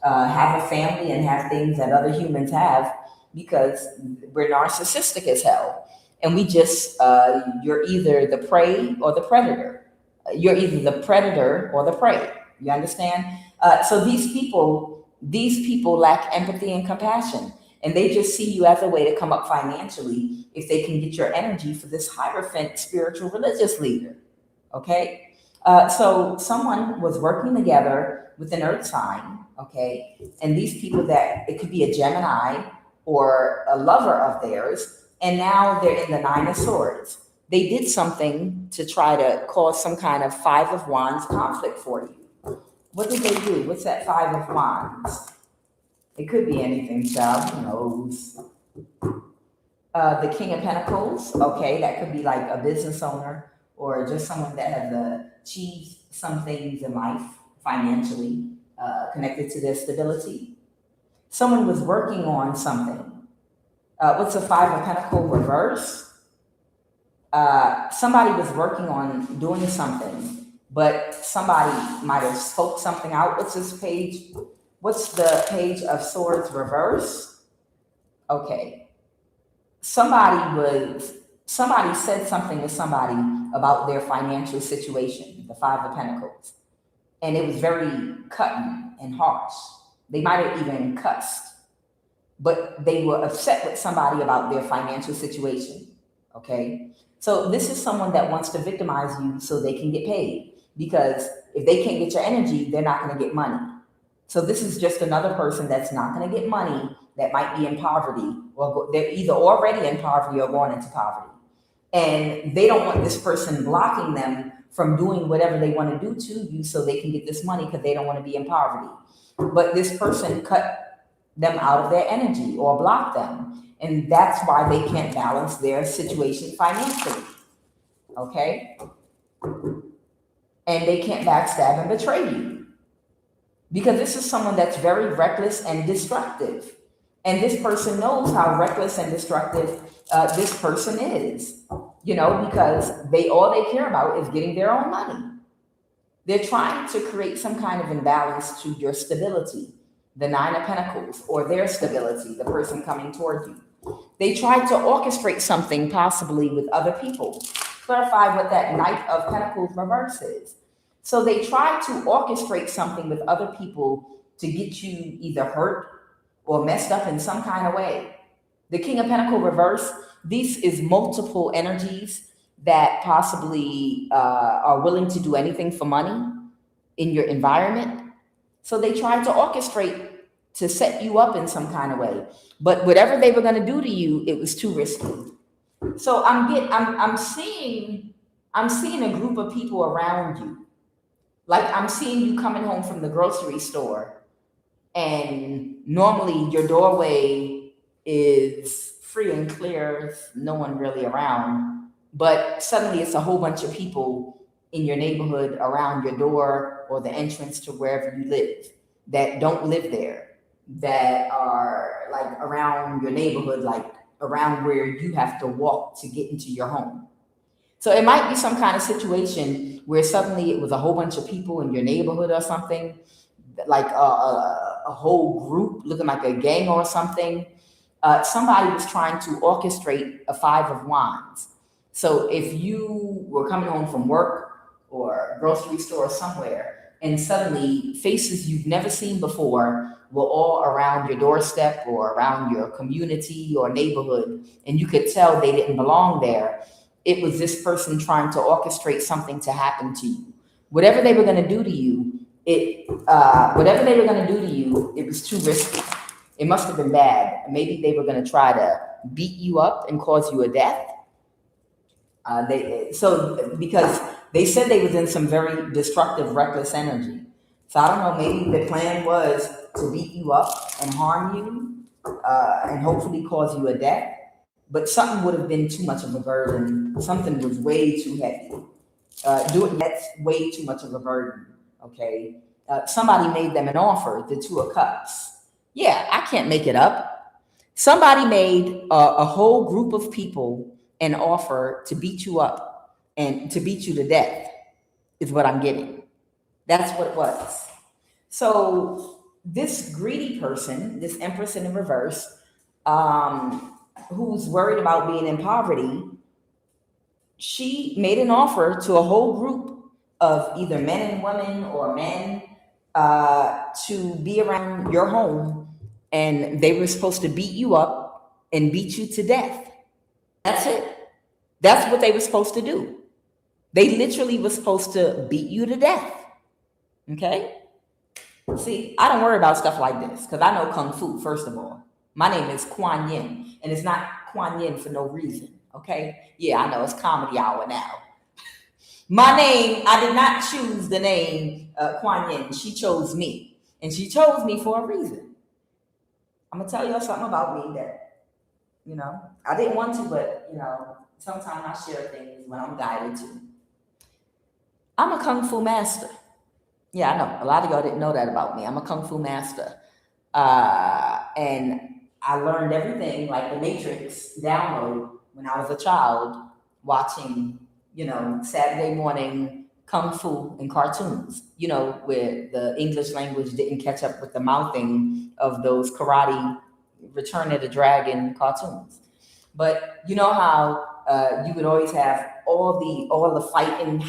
S1: have a family, and have things that other humans have because we're narcissistic as hell. And we just, you're either the prey or the predator. You're either the predator or the prey. You understand? So these people lack empathy and compassion, and they just see you as a way to come up financially if they can get your energy for this Hierophant spiritual religious leader. Okay, so someone was working together with an earth sign. Okay, and these people, that it could be a Gemini or a lover of theirs, and now they're in the Nine of Swords. They did something to try to cause some kind of Five of Wands conflict for you. What did they do? What's that Five of Wands? It could be anything, child. Who knows? The King of Pentacles. Okay, that could be like a business owner or just someone that has achieved some things in life financially, connected to their stability. Someone was working on something. What's the Five of Pentacles reverse? Somebody was working on doing something, but somebody might have spoke something out. What's this page? What's the Page of Swords reverse? Okay. Somebody said something to somebody about their financial situation, the Five of Pentacles. And it was very cutting and harsh. They might have even cussed, but they were upset with somebody about their financial situation. Okay. So this is someone that wants to victimize you so they can get paid, because if they can't get your energy, they're not going to get money. So this is just another person that's not going to get money, that might be in poverty, or they're either already in poverty or going into poverty. And they don't want this person blocking them from doing whatever they want to do to you so they can get this money because they don't want to be in poverty. But this person cut them out of their energy or blocked them. And that's why they can't balance their situation financially. Okay? And they can't backstab and betray you. Because this is someone that's very reckless and destructive. And this person knows how reckless and destructive this person is. You know, because all they care about is getting their own money. They're trying to create some kind of imbalance to your stability, the Nine of Pentacles, or their stability, the person coming toward you. They try to orchestrate something possibly with other people. Clarify what that Knight of Pentacles reverse is. So they try to orchestrate something with other people to get you either hurt or messed up in some kind of way. The King of Pentacles reverse, this is multiple energies that possibly are willing to do anything for money in your environment. So they tried to orchestrate to set you up in some kind of way. But whatever they were going to do to you, it was too risky. So I'm seeing a group of people around you. Like I'm seeing you coming home from the grocery store, and normally your doorway is free and clear, no one really around, but suddenly it's a whole bunch of people in your neighborhood around your door or the entrance to wherever you live that don't live there, that are like around your neighborhood, like around where you have to walk to get into your home. So it might be some kind of situation where suddenly it was a whole bunch of people in your neighborhood or something, like a whole group looking like a gang or something. Somebody was trying to orchestrate a Five of Wands. So if you were coming home from work or a grocery store or somewhere, and suddenly faces you've never seen before were all around your doorstep or around your community or neighborhood, and you could tell they didn't belong there, it was this person trying to orchestrate something to happen to you. Whatever they were going to do to you, it was too risky. It must have been bad. Maybe they were going to try to beat you up and cause you a death. Because They said they was in some very destructive, reckless energy. So I don't know, maybe the plan was to beat you up and harm you, and hopefully cause you a death. But something would have been too much of a burden. Something was way too heavy. That's way too much of a burden. Okay. Somebody made them an offer, the Two of Cups. Yeah, I can't make it up. Somebody made a whole group of people an offer to beat you up and to beat you to death, is what I'm getting. That's what it was. So this greedy person, this Empress in the reverse, who's worried about being in poverty, she made an offer to a whole group of either men and women or men, to be around your home, and they were supposed to beat you up and beat you to death. That's it. That's what they were supposed to do. They literally were supposed to beat you to death. Okay? See, I don't worry about stuff like this because I know Kung Fu, first of all. My name is Kuan Yin, and it's not Kuan Yin for no reason. Okay? Yeah, I know it's comedy hour now. My name, I did not choose the name Kuan Yin. She chose me. And she chose me for a reason. I'm going to tell you something about me that, I didn't want to, but, sometimes I share things when I'm guided to. I'm a Kung Fu master. Yeah, I know. A lot of y'all didn't know that about me. I'm a Kung Fu master. And I learned everything like the Matrix download when I was a child watching, Saturday morning Kung Fu and cartoons, where the English language didn't catch up with the mouthing of those karate Return of the Dragon cartoons. But you know how you would always have all the fighting,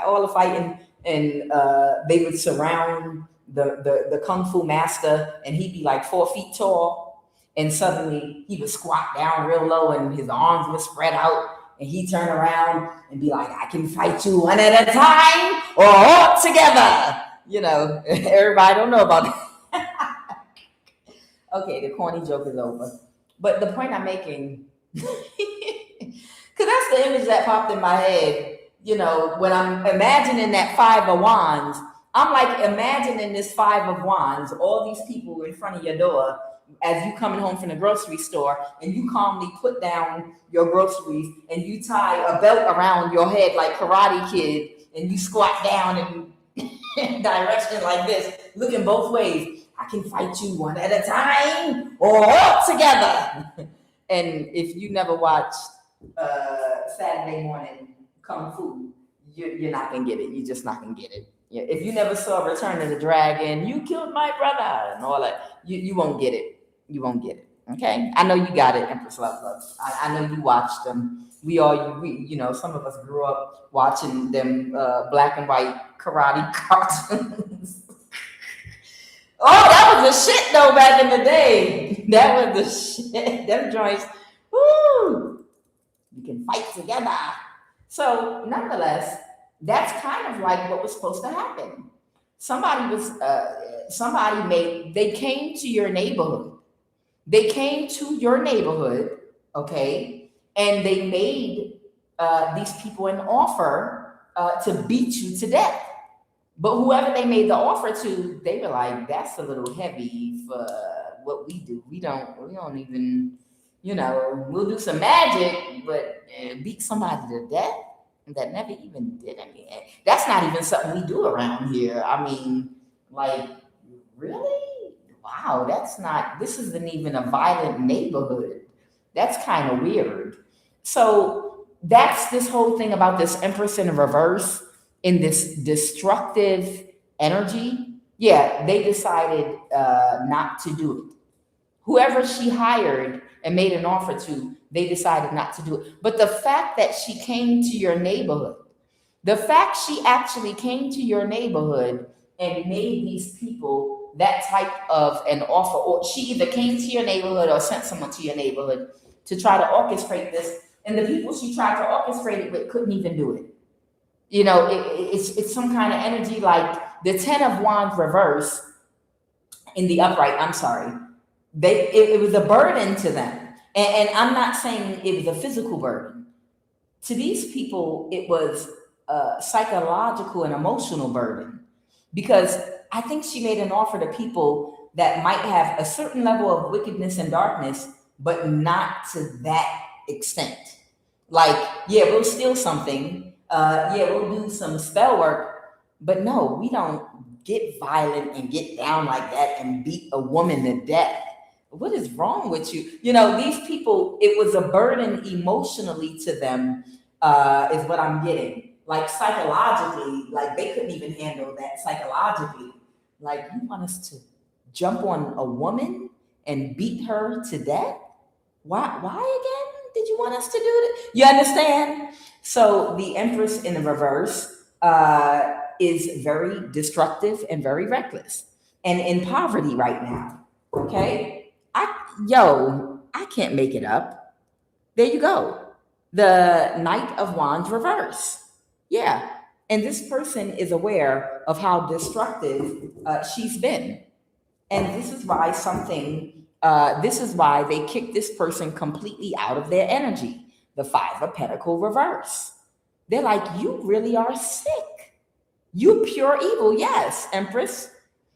S1: all the fighting, and they would surround the Kung Fu master, and he'd be like 4 feet tall, and suddenly he would squat down real low and his arms would spread out, and he'd turn around and be like, I can fight you one at a time or all together. Everybody don't know about that. Okay, the corny joke is over. But the point I'm making, because that's the image that popped in my head, when I'm imagining that 5 of Wands, I'm like imagining this 5 of Wands, all these people in front of your door as you coming home from the grocery store, and you calmly put down your groceries and you tie a belt around your head like Karate Kid, and you squat down in direction like this, looking both ways. I can fight you one at a time or all together. And if you never watched Saturday morning Kung Fu, you're not gonna get it. You're just not gonna get it. Yeah. If you never saw Return of the Dragon, you killed my brother and all that, you won't get it. You won't get it. Okay? I know you got it, Empress Love. I know you watched them. We some of us grew up watching them black and white karate cartoons. Oh, that was the shit though back in the day. That was the shit. Them joints, woo! You can fight together. So nonetheless, that's kind of like what was supposed to happen. They came to your neighborhood. They came to your neighborhood, okay, and they made these people an offer to beat you to death. But whoever they made the offer to, they were like, that's a little heavy for what we do. We don't even, we'll do some magic, but beat somebody to death that never even did anything. That's not even something we do around here. I mean, like, really? Wow, this isn't even a violent neighborhood. That's kind of weird. So that's this whole thing about this Empress in reverse in this destructive energy. Yeah, they decided not to do it. Whoever she hired and made an offer to, they decided not to do it. But the fact that she came to your neighborhood, the fact she actually came to your neighborhood and made these people that type of an offer, or she either came to your neighborhood or sent someone to your neighborhood to try to orchestrate this, and the people she tried to orchestrate it with couldn't even do it. It's some kind of energy like the 10 of Wands reverse in the upright. I'm sorry. It was a burden to them. And I'm not saying it was a physical burden. To these people, it was psychological and emotional burden, because I think she made an offer to people that might have a certain level of wickedness and darkness, but not to that extent. Like, yeah, we'll steal something, yeah, we'll do some spell work, but no, we don't get violent and get down like that and beat a woman to death. What is wrong with you? You know, these people, it was a burden emotionally to them, is what I'm getting. Like psychologically, like they couldn't even handle that psychologically. Like, you want us to jump on a woman and beat her to death? Why again did you want us to do that? You understand? So the Empress in the reverse is very destructive and very reckless and in poverty right now. Okay? I can't make it up. There you go. The Knight of Wands reverse. Yeah. And this person is aware of how destructive she's been. And this is why they kick this person completely out of their energy. The Five of Pentacle reverse. They're like, you really are sick. You pure evil. Yes, Empress.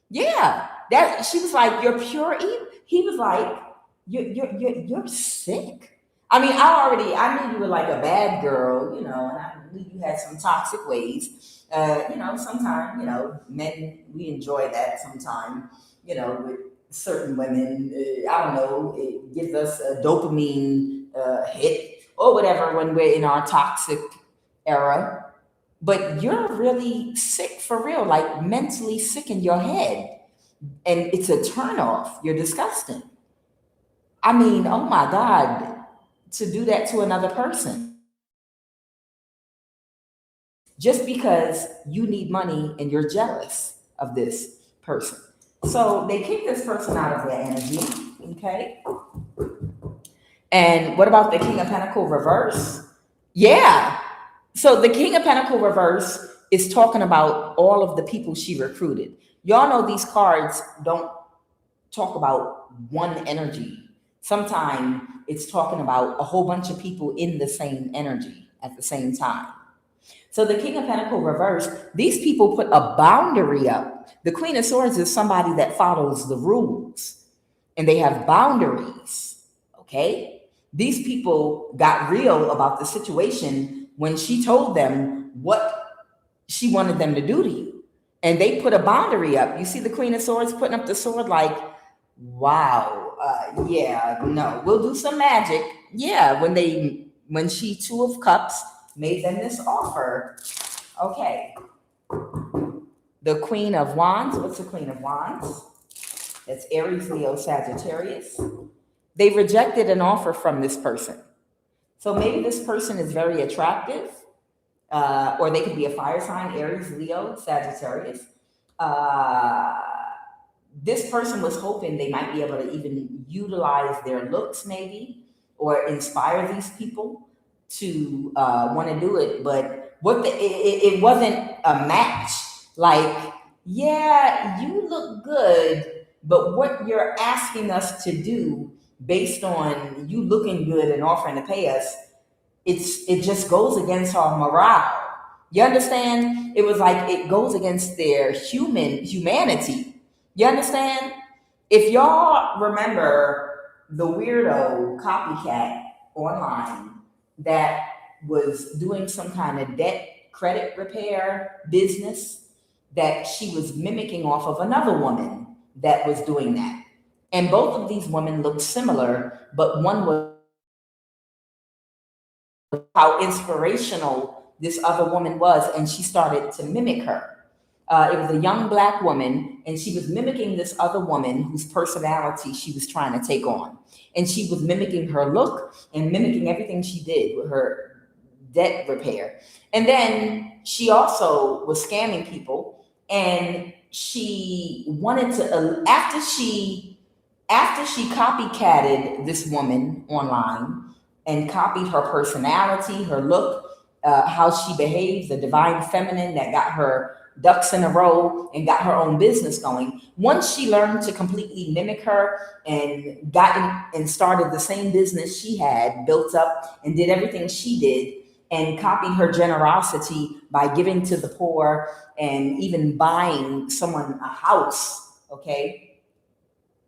S1: Yeah. That she was like, you're pure evil. He was like, you're sick. I mean, I knew you were like a bad girl, you know, and I knew you had some toxic ways. You know, sometimes, you know, men, we enjoy that sometimes, you know, with certain women. I don't know, it gives us a dopamine hit or whatever when we're in our toxic era. But you're really sick for real, like mentally sick in your head. And it's a turnoff. You're disgusting. I mean, oh my God, to do that to another person just because you need money and you're jealous of this person. So they kick this person out of their energy, okay? And what about the King of Pentacle reverse? Yeah. So the King of Pentacle reverse is talking about all of the people she recruited. Y'all know these cards don't talk about one energy. Sometimes it's talking about a whole bunch of people in the same energy at the same time. So the King of Pentacle reverse, these people put a boundary up. The Queen of Swords is somebody that follows the rules and they have boundaries. Okay? These people got real about the situation when she told them what she wanted them to do to you. And they put a boundary up. You see the Queen of Swords putting up the sword like, wow, yeah, no, we'll do some magic. Yeah, when she Two of Cups made them this offer. Okay. The Queen of Wands, what's the Queen of Wands? That's Aries, Leo, Sagittarius. They rejected an offer from this person. So maybe this person is very attractive, or they could be a fire sign, Aries, Leo, Sagittarius. This person was hoping they might be able to even utilize their looks maybe, or inspire these people to want to do it. But it wasn't a match. Like, yeah, you look good, but what you're asking us to do based on you looking good and offering to pay us, it just goes against our morale. You understand? It was like it goes against their humanity. You understand? If y'all remember the weirdo copycat online that was doing some kind of debt credit repair business, that she was mimicking off of another woman that was doing that. And both of these women looked similar, but one was how inspirational this other woman was, and she started to mimic her. It was a young Black woman, and she was mimicking this other woman whose personality she was trying to take on. And she was mimicking her look and mimicking everything she did with her debt repair. And then she also was scamming people, and she wanted to, after she copycatted this woman online and copied her personality, her look, how she behaves, the divine feminine that got her ducks in a row and got her own business going. Once she learned to completely mimic her and started the same business she had built up and did everything she did, and copied her generosity by giving to the poor and even buying someone a house, okay?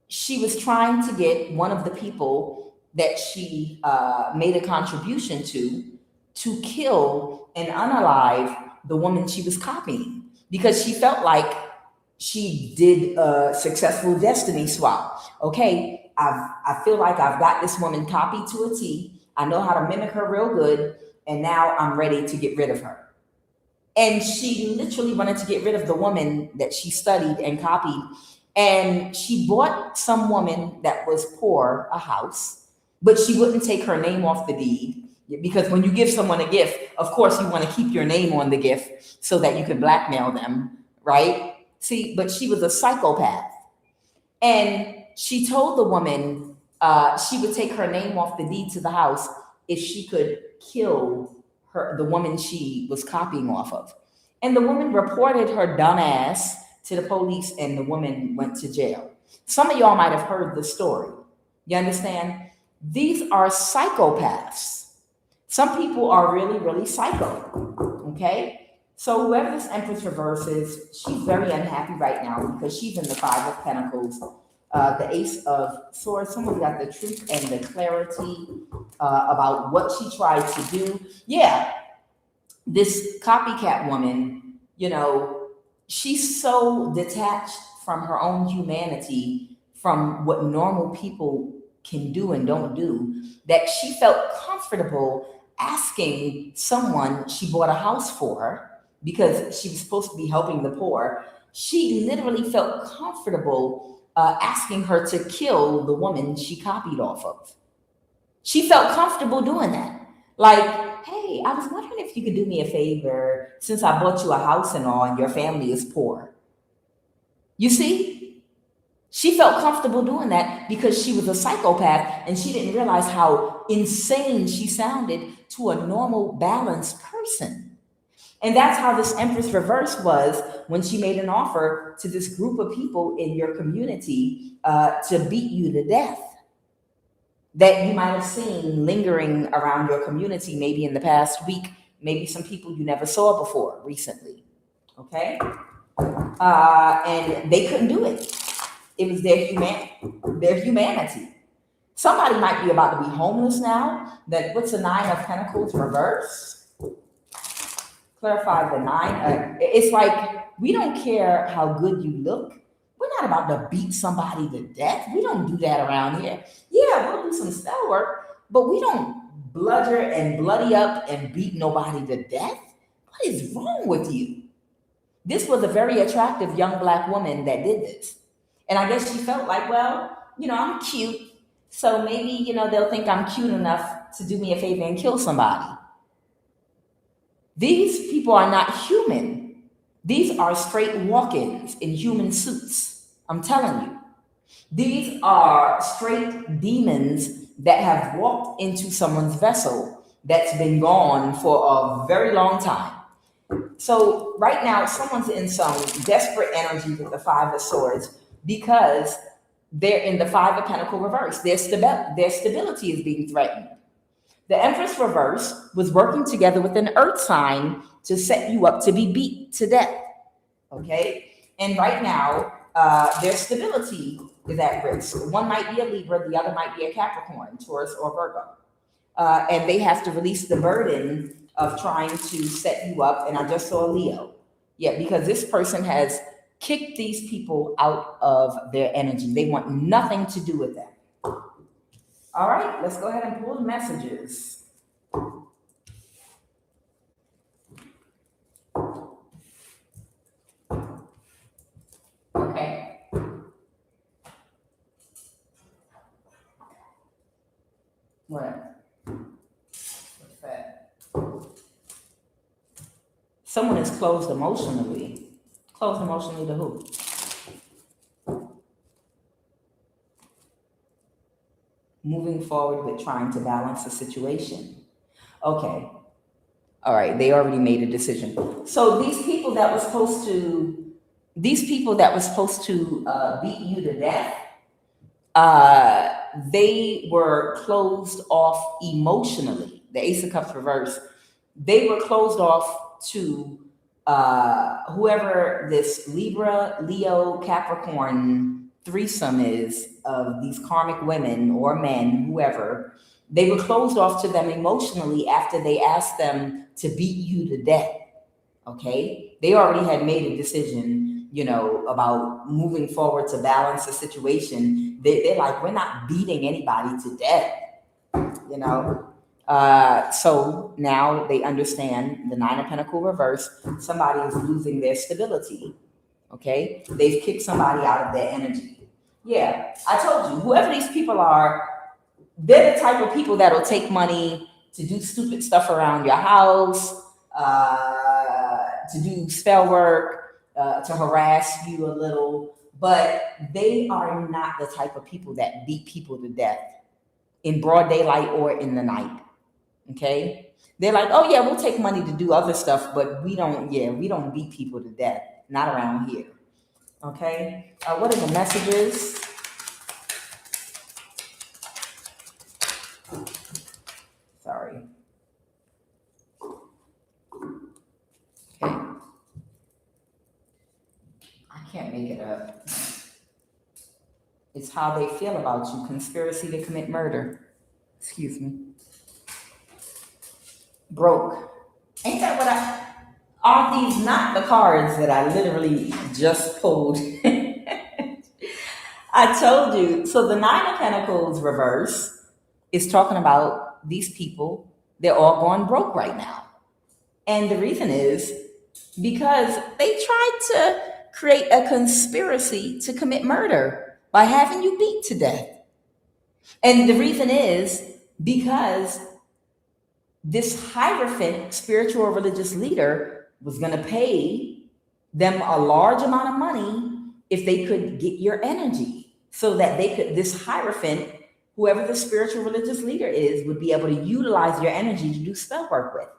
S1: She was trying to get one of the people that she made a contribution to kill and unalive the woman she was copying, because she felt like she did a successful destiny swap. Okay, I feel like I've got this woman copied to a T. I know how to mimic her real good, and now I'm ready to get rid of her. And she literally wanted to get rid of the woman that she studied and copied. And she bought some woman that was poor a house, but she wouldn't take her name off the deed. Because when you give someone a gift, of course, you want to keep your name on the gift so that you can blackmail them, right? See, but she was a psychopath. And she told the woman she would take her name off the deed to the house if she could kill the woman she was copying off of. And the woman reported her dumb ass to the police, and the woman went to jail. Some of y'all might have heard the story. You understand? These are psychopaths. Some people are really, really psycho. Okay? So whoever this Empress Reverse is, she's very unhappy right now because she's in the Five of Pentacles, the Ace of Swords. Someone got the truth and the clarity about what she tried to do. Yeah, this copycat woman, she's so detached from her own humanity, from what normal people can do and don't do, that she felt comfortable asking someone she bought a house for, because she was supposed to be helping the poor. She literally felt comfortable asking her to kill the woman she copied off of. She felt comfortable doing that. Like, hey, I was wondering if you could do me a favor since I bought you a house and all, and your family is poor. You see? She felt comfortable doing that because she was a psychopath, and she didn't realize how insane she sounded to a normal, balanced person. And that's how this Empress Reverse was when she made an offer to this group of people in your community to beat you to death, that you might have seen lingering around your community maybe in the past week, maybe some people you never saw before recently, okay? And they couldn't do it. It was their humanity. Somebody might be about to be homeless now. What's the Nine of Pentacles reverse? Clarify the nine. It's like, we don't care how good you look. We're not about to beat somebody to death. We don't do that around here. Yeah, we'll do some spell work, but we don't bludger and bloody up and beat nobody to death. What is wrong with you? This was a very attractive young Black woman that did this. And I guess she felt like, well, I'm cute, so maybe, they'll think I'm cute enough to do me a favor and kill somebody. These people are not human. These are straight walk-ins in human suits. I'm telling you. These are straight demons that have walked into someone's vessel that's been gone for a very long time. So right now, someone's in some desperate energy with the Five of Swords because they're in the Five of Pentacles reverse. Their stability is being threatened. The Empress Reverse was working together with an earth sign to set you up to be beat to death, okay? And right now, their stability is at risk. One might be a Libra, the other might be a Capricorn, Taurus, or Virgo. And they have to release the burden of trying to set you up. And I just saw Leo. Yeah, because this person has kicked these people out of their energy. They want nothing to do with them. All right, let's go ahead and pull the messages. Okay. What? What's that? Someone is closed emotionally. Closed emotionally to who? Moving forward with trying to balance the situation. Okay. All right. They already made a decision. So these people that were supposed to beat you to death, they were closed off emotionally. The Ace of Cups reverse. they were closed off to whoever this Libra, Leo, Capricorn threesome is of these karmic women or men, whoever. They were closed off to them emotionally after they asked them to beat you to death. Okay, they already had made a decision, about moving forward to balance the situation. They're like, we're not beating anybody to death, you know. So now they understand the Nine of Pentacles reverse. Somebody is losing their stability. Okay, they've kicked somebody out of their energy. Yeah, I told you, whoever these people are, they're the type of people that'll take money to do stupid stuff around your house, to do spell work, to harass you a little, but they are not the type of people that beat people to death in broad daylight or in the night. Okay, they're like, oh yeah, we'll take money to do other stuff, but we don't beat people to death, not around here. Okay, what are the messages? Sorry. Okay, I can't make it up. It's how they feel about you. Conspiracy to commit murder. Excuse me. Broke. Ain't that what are these not the cards that I literally just pulled? I told you. So the Nine of Pentacles reverse is talking about these people. They're all going broke right now. And the reason is because they tried to create a conspiracy to commit murder by having you beat to death. And the reason is because this Hierophant, spiritual or religious leader, was going to pay them a large amount of money if they could get your energy, so that they could, this Hierophant, whoever the spiritual religious leader is, would be able to utilize your energy to do spell work with.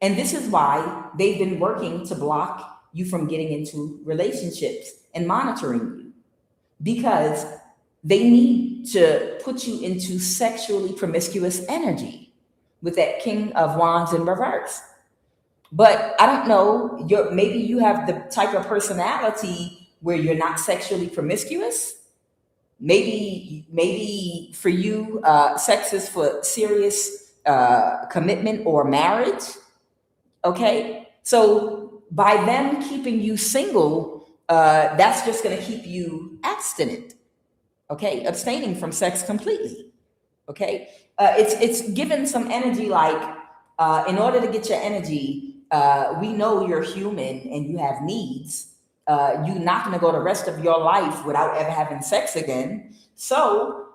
S1: And this is why they've been working to block you from getting into relationships and monitoring you, because they need to put you into sexually promiscuous energy with that King of Wands in reverse. But I don't know, maybe you have the type of personality where you're not sexually promiscuous. Maybe for you, sex is for serious commitment or marriage. Okay, so by them keeping you single, that's just going to keep you abstinent. Okay, abstaining from sex completely. Okay, it's given some energy like, in order to get your energy, we know you're human and you have needs. You're not going to go the rest of your life without ever having sex again. So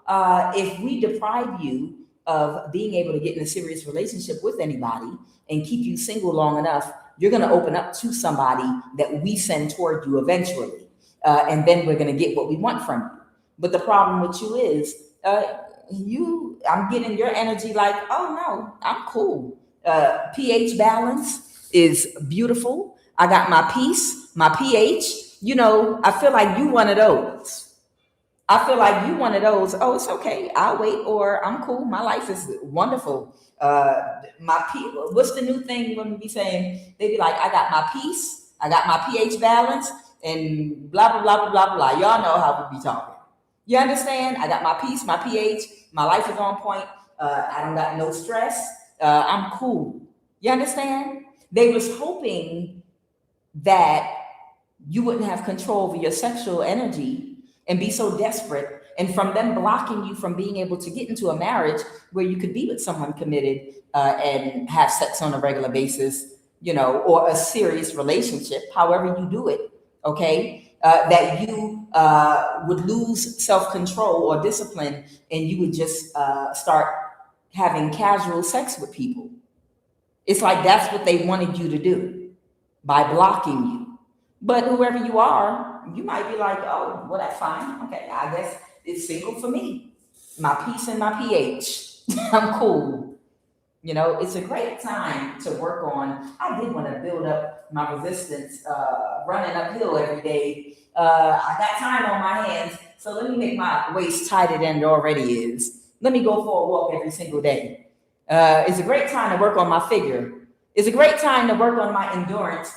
S1: if we deprive you of being able to get in a serious relationship with anybody and keep you single long enough, you're going to open up to somebody that we send toward you eventually. And then we're going to get what we want from you. But the problem with you is, I'm getting your energy like, oh no, I'm cool. pH balance is beautiful. I got my peace, my pH. I feel like you one of those. Oh, it's okay, I'll wait, or I'm cool. My life is wonderful. What's the new thing when we be saying? They be like, I got my peace, I got my pH balance, and blah, blah, blah, blah, blah, blah. Y'all know how we be talking. You understand? I got my peace, my pH, my life is on point. I don't got no stress. I'm cool. You understand? They was hoping that you wouldn't have control over your sexual energy and be so desperate, and from them blocking you from being able to get into a marriage where you could be with someone committed and have sex on a regular basis, or a serious relationship, however you do it, okay? That you would lose self-control or discipline, and you would just start having casual sex with people. It's like that's what they wanted you to do by blocking you. But whoever you are, you might be like, oh, well, that's fine. Okay, I guess it's single for me. My peace and my pH. I'm cool. It's a great time to work on. I did want to build up my resistance, running uphill every day. I got time on my hands, so let me make my waist tighter than it already is. Let me go for a walk every single day. It's a great time to work on my figure. It's a great time to work on my endurance,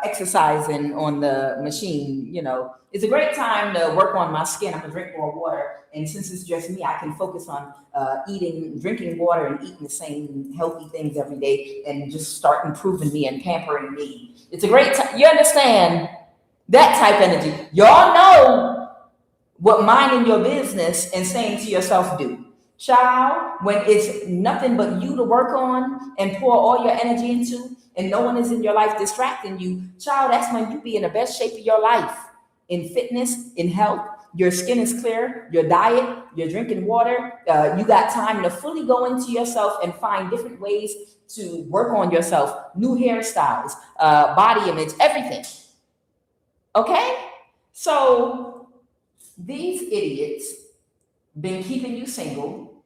S1: exercising on the machine. It's a great time to work on my skin. I'm gonna drink more water, and since it's just me, I can focus on drinking water, and eating the same healthy things every day, and just start improving me and pampering me. It's a great time. You understand that type of energy? Y'all know what minding your business and saying to yourself do. Child, when it's nothing but you to work on and pour all your energy into, and no one is in your life distracting you, child, that's when you be in the best shape of your life. In fitness, in health, your skin is clear, your diet, you're drinking water, you got time to fully go into yourself and find different ways to work on yourself, new hairstyles, body image, everything. Okay? So these idiots been keeping you single,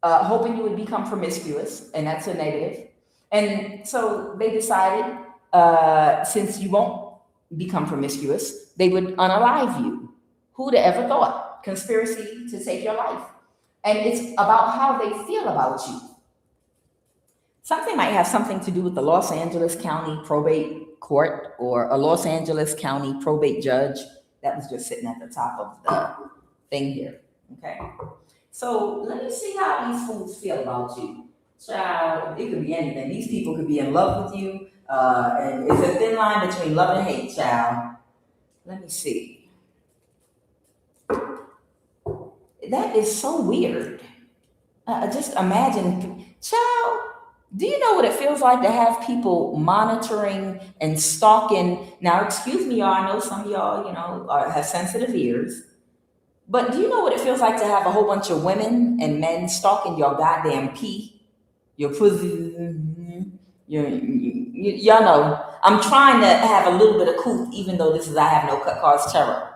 S1: hoping you would become promiscuous, and that's a negative. And so they decided, since you won't become promiscuous, they would unalive you. Who'd have ever thought? Conspiracy to take your life. And it's about how they feel about you. Something might have something to do with the Los Angeles County probate court, or a Los Angeles County probate judge that was just sitting at the top of the thing here. Okay, so let me see how these fools feel about you. Child, it could be anything. These people could be in love with you, and it's a thin line between love and hate, child. Let me see. That is so weird. Just imagine, child, do you know what it feels like to have people monitoring and stalking? Now, excuse me, y'all, I know some of y'all, have sensitive ears. But do you know what it feels like to have a whole bunch of women and men stalking your goddamn pee, your pussy? Y'all know. I'm trying to have a little bit of couth, even though this is I have no cut cause terror.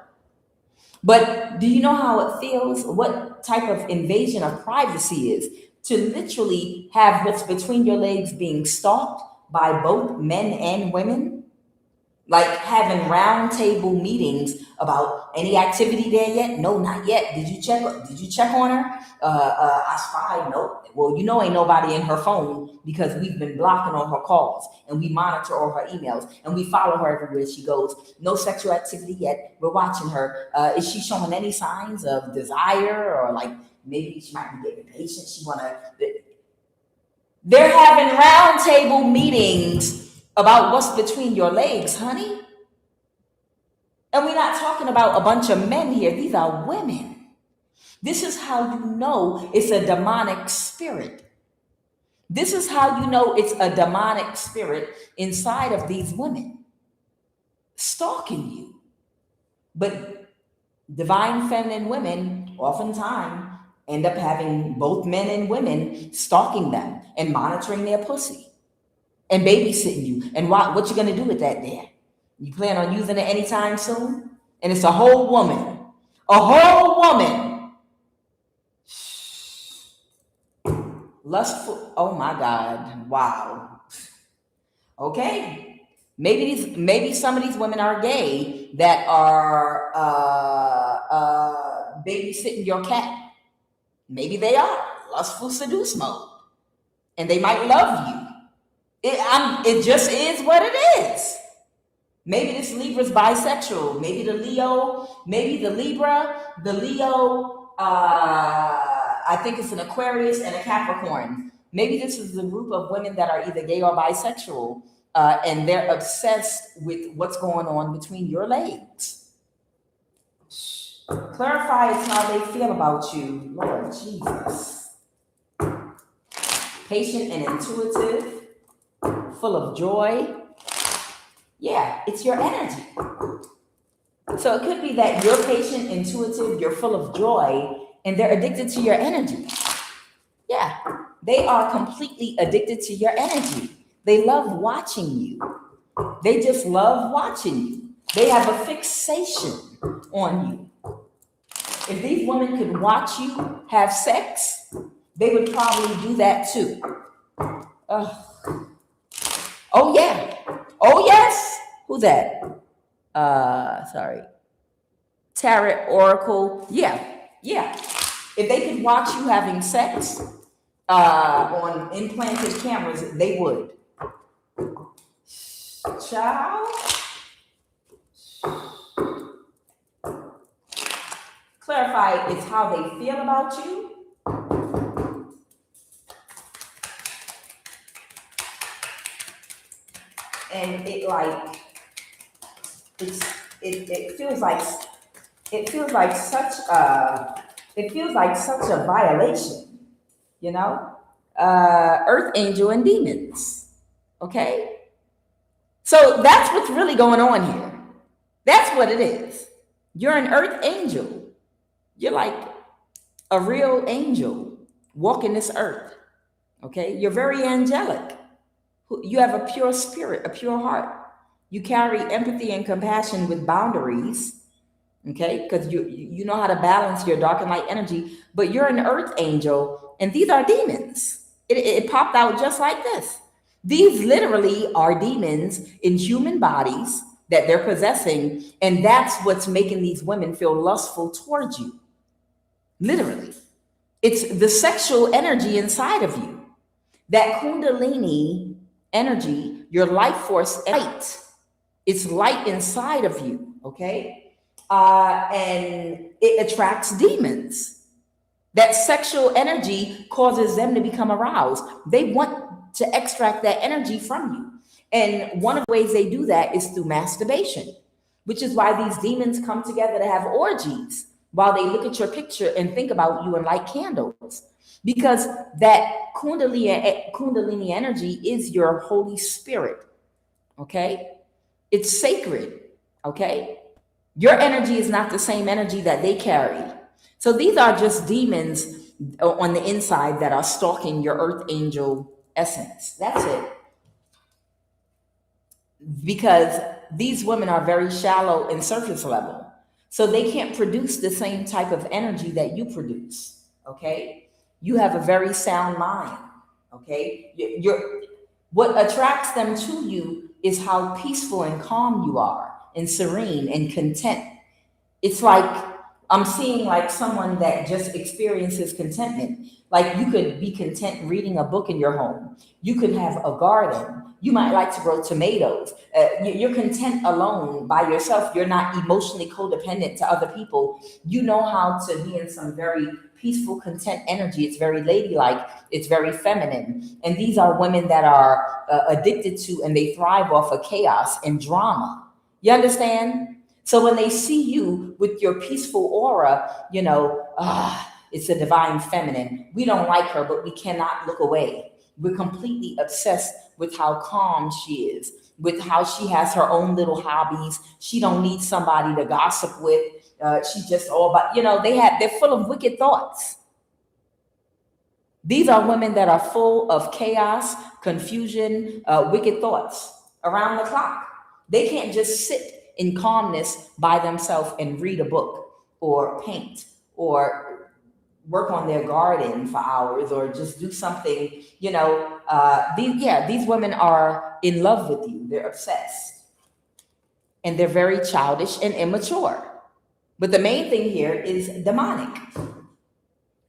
S1: But do you know how it feels? What type of invasion of privacy is to literally have what's between your legs being stalked by both men and women? Like having round table meetings about any activity there yet? No, not yet. Did you check on her? I spied. No. Well, ain't nobody in her phone because we've been blocking all her calls, and we monitor all her emails, and we follow her everywhere she goes. No sexual activity yet. We're watching her. Is she showing any signs of desire, or like maybe she might be getting impatient? They're having round table meetings about what's between your legs, honey. And we're not talking about a bunch of men here. These are women. This is how you know it's a demonic spirit. This is how you know it's a demonic spirit inside of these women stalking you. But divine feminine women oftentimes end up having both men and women stalking them and monitoring their pussy and babysitting you. And what you gonna do with that there? You plan on using it anytime soon? And it's a whole woman. A whole woman. Lustful. Oh my God. Wow. Okay. Maybe some of these women are gay that are babysitting your cat. Maybe they are lustful seduce mode, and they might love you. It just is what it is. Maybe this Libra's bisexual. Maybe the Libra, the Leo, I think it's an Aquarius and a Capricorn. Maybe this is a group of women that are either gay or bisexual, and they're obsessed with what's going on between your legs. Clarify it's how they feel about you, Lord Jesus. Patient and intuitive, full of joy. Yeah, it's your energy. So it could be that you're patient, intuitive, you're full of joy, and they're addicted to your energy. Yeah, they are completely addicted to your energy. They love watching you. They just love watching you. They have a fixation on you. If these women could watch you have sex, they would probably do that too. Oh yeah. Oh yes. Who's that? Sorry. Tarot Oracle. Yeah. If they could watch you having sex, on implanted cameras, they would. Child, clarify it's how they feel about you. And it feels like such a violation, you know? Earth angel and demons. Okay? So that's what's really going on here. That's what it is. You're an earth angel. You're like a real angel walking this earth. Okay? You're very angelic. You have a pure spirit, a pure heart. You carry empathy and compassion with boundaries. Okay? Because you know how to balance your dark and light energy, but you're an earth angel, and these are demons. It popped out just like this. These literally are demons in human bodies that they're possessing, and that's what's making these women feel lustful towards you. Literally. It's the sexual energy inside of you. That Kundalini energy, your life force, light. It's light inside of you, okay? And it attracts demons. That sexual energy causes them to become aroused. They want to extract that energy from you. And one of the ways they do that is through masturbation, which is why these demons come together to have orgies while they look at your picture and think about you and light candles. Because that Kundalini energy is your Holy Spirit, okay? It's sacred, okay? Your energy is not the same energy that they carry. So these are just demons on the inside that are stalking your earth angel essence. That's it. Because these women are very shallow and surface level. So they can't produce the same type of energy that you produce, okay? You have a very sound mind, okay? What attracts them to you is how peaceful and calm you are, and serene and content. It's like I'm seeing like someone that just experiences contentment. Like you could be content reading a book in your home. You could have a garden. You might like to grow tomatoes. You're content alone by yourself. You're not emotionally codependent to other people. You know how to be in some very peaceful, content energy. It's very ladylike. It's very feminine. And these are women that are addicted to and they thrive off of chaos and drama. You understand? So when they see you with your peaceful aura, you know, it's a divine feminine. We don't like her, but we cannot look away. We're completely obsessed with how calm she is, with how she has her own little hobbies. She don't need somebody to gossip with. She's just all about, you know, they're full of wicked thoughts. These are women that are full of chaos, confusion, wicked thoughts around the clock. They can't just sit in calmness by themselves and read a book or paint or work on their garden for hours or just do something, you know. These women are in love with you. They're obsessed. And they're very childish and immature. But the main thing here is demonic.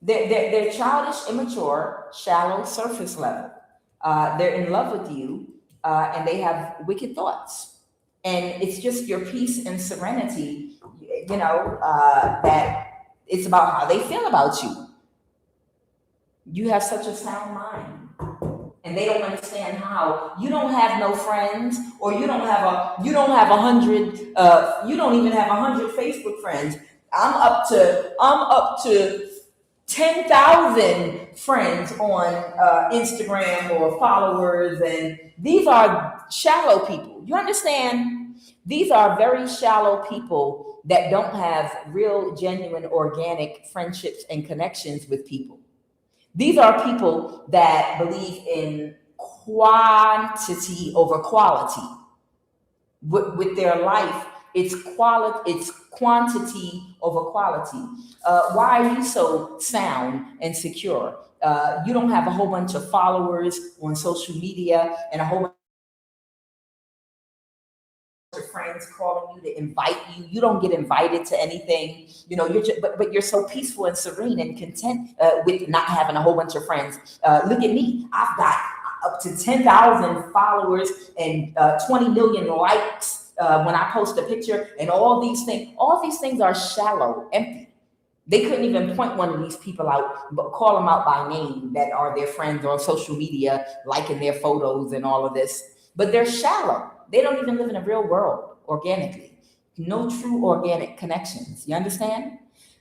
S1: They're childish, immature, shallow, surface level. They're in love with you, and they have wicked thoughts. And it's just your peace and serenity, you know, that it's about how they feel about you. You have such a sound mind, and they don't understand how you don't have no friends, or you don't have 100. You don't even have 100 Facebook friends. I'm up to 10,000 friends on Instagram or followers, and these are shallow people. You understand? These are very shallow people that don't have real, genuine, organic friendships and connections with people. These are people that believe in quantity over quality. With their life, it's quantity over quality. Why are you so sound and secure? You don't have a whole bunch of followers on social media and a whole bunch of friends calling you to invite you. You don't get invited to anything. You know, you're just, but you're so peaceful and serene and content with not having a whole bunch of friends. Look at me. I've got up to 10,000 followers and 20 million likes when I post a picture, and all these things are shallow, empty. They couldn't even point one of these people out, but call them out by name that are their friends on social media, liking their photos and all of this. But they're shallow. They don't even live in a real world organically. No true organic connections. You understand?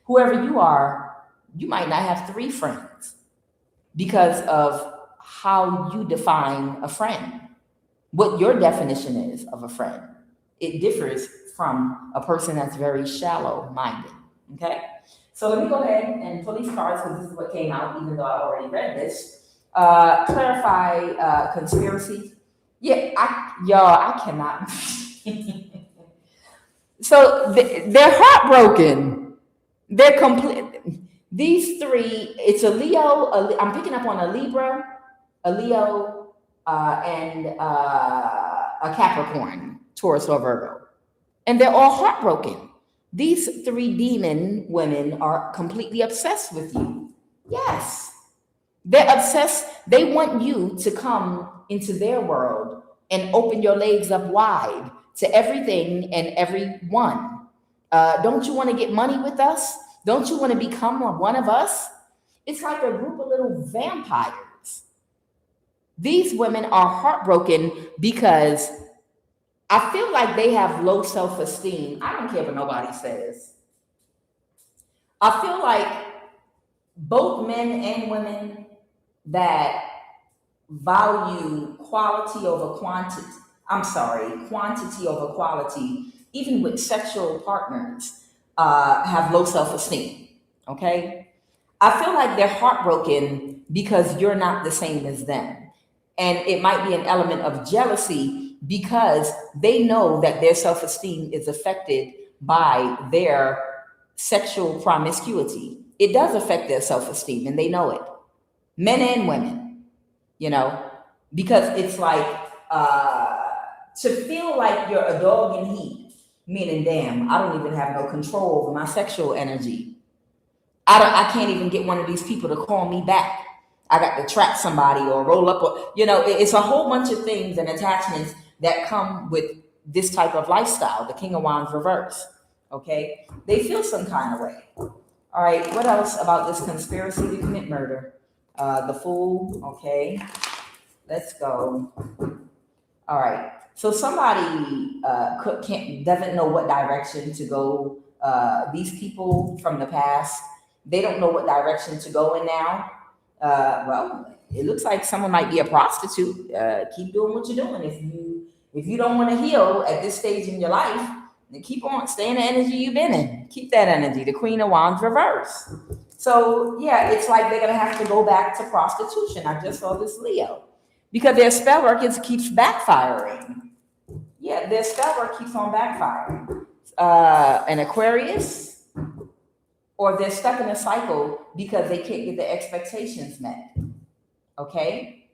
S1: Whoever you are, you might not have 3 friends because of how you define a friend, what your definition is of a friend. It differs from a person that's very shallow minded. Okay? So let me go ahead and pull these cards because this is what came out, even though I already read this. Clarify conspiracy. Yeah, I cannot. So they're heartbroken. They're complete. These 3, it's a Leo. I'm picking up on a Libra, a Leo, and a Capricorn, Taurus, or Virgo. And they're all heartbroken. These 3 demon women are completely obsessed with you. Yes. They're obsessed. They want you to come into their world and open your legs up wide to everything and everyone. Don't you want to get money with us? Don't you want to become one of us? It's like a group of little vampires. These women are heartbroken because I feel like they have low self-esteem. I don't care what nobody says. I feel like both men and women that value quality over quantity, quantity over quality, even with sexual partners, have low self-esteem, okay? I feel like they're heartbroken because you're not the same as them. And it might be an element of jealousy because they know that their self-esteem is affected by their sexual promiscuity. It does affect their self-esteem, and they know it. Men and women, you know, because it's like to feel like you're a dog in heat, meaning, damn, I don't even have no control over my sexual energy. I can't even get one of these people to call me back. I got to trap somebody or roll up, or, you know, it's a whole bunch of things and attachments that come with this type of lifestyle, the King of Wands reverse, okay? They feel some kind of way. All right, what else about this conspiracy to commit murder? The Fool, okay? Let's go. All right, so somebody doesn't know what direction to go. These people from the past, they don't know what direction to go in now. Well, it looks like someone might be a prostitute. Keep doing what you're doing. If you don't want to heal at this stage in your life, then keep on, stay in the energy you've been in. Keep that energy, the Queen of Wands reverse. So yeah, it's like they're gonna have to go back to prostitution. I just saw this Leo. Because their spell work keeps backfiring. Yeah, their spell work keeps on backfiring. An Aquarius, or they're stuck in a cycle because they can't get their expectations met. Okay?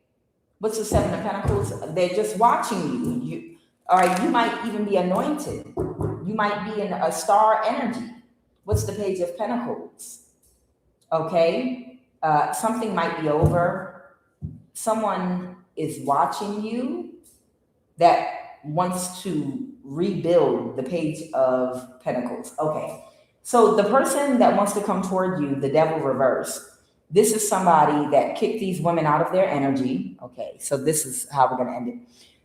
S1: What's the 7 of Pentacles? They're just watching you. All right, you might even be anointed. You might be in a star energy. What's the Page of Pentacles? Okay? Something might be over. Someone is watching you that wants to rebuild the Page of Pentacles. Okay. So the person that wants to come toward you, the Devil reverse, this is somebody that kicked these women out of their energy. Okay, so this is how we're going to end it.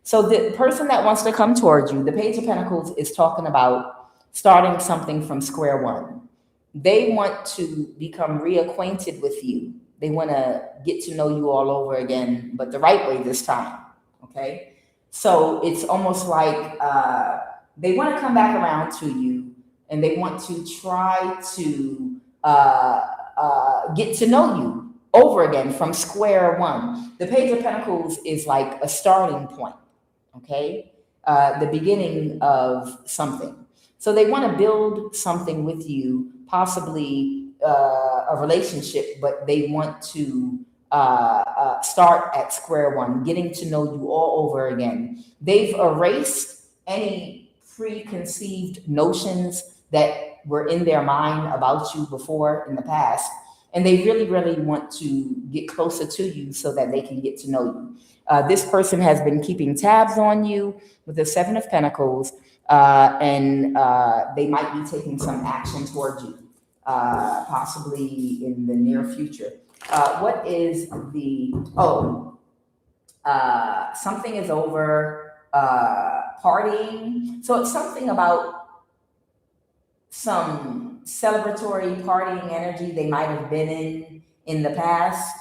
S1: So the person that wants to come towards you, the Page of Pentacles is talking about starting something from square one. They want to become reacquainted with you. They want to get to know you all over again, but the right way this time. Okay, so it's almost like they want to come back around to you, and they want to try to get to know you over again from square one. The Page of Pentacles is like a starting point, okay? The beginning of something. So they want to build something with you, possibly a relationship, but they want to start at square one, getting to know you all over again. They've erased any preconceived notions that were in their mind about you before in the past. And they really, really want to get closer to you so that they can get to know you. This person has been keeping tabs on you with the Seven of Pentacles, and they might be taking some action towards you, possibly in the near future. What is the, something is over, partying. So it's something about some celebratory partying energy they might have been in the past.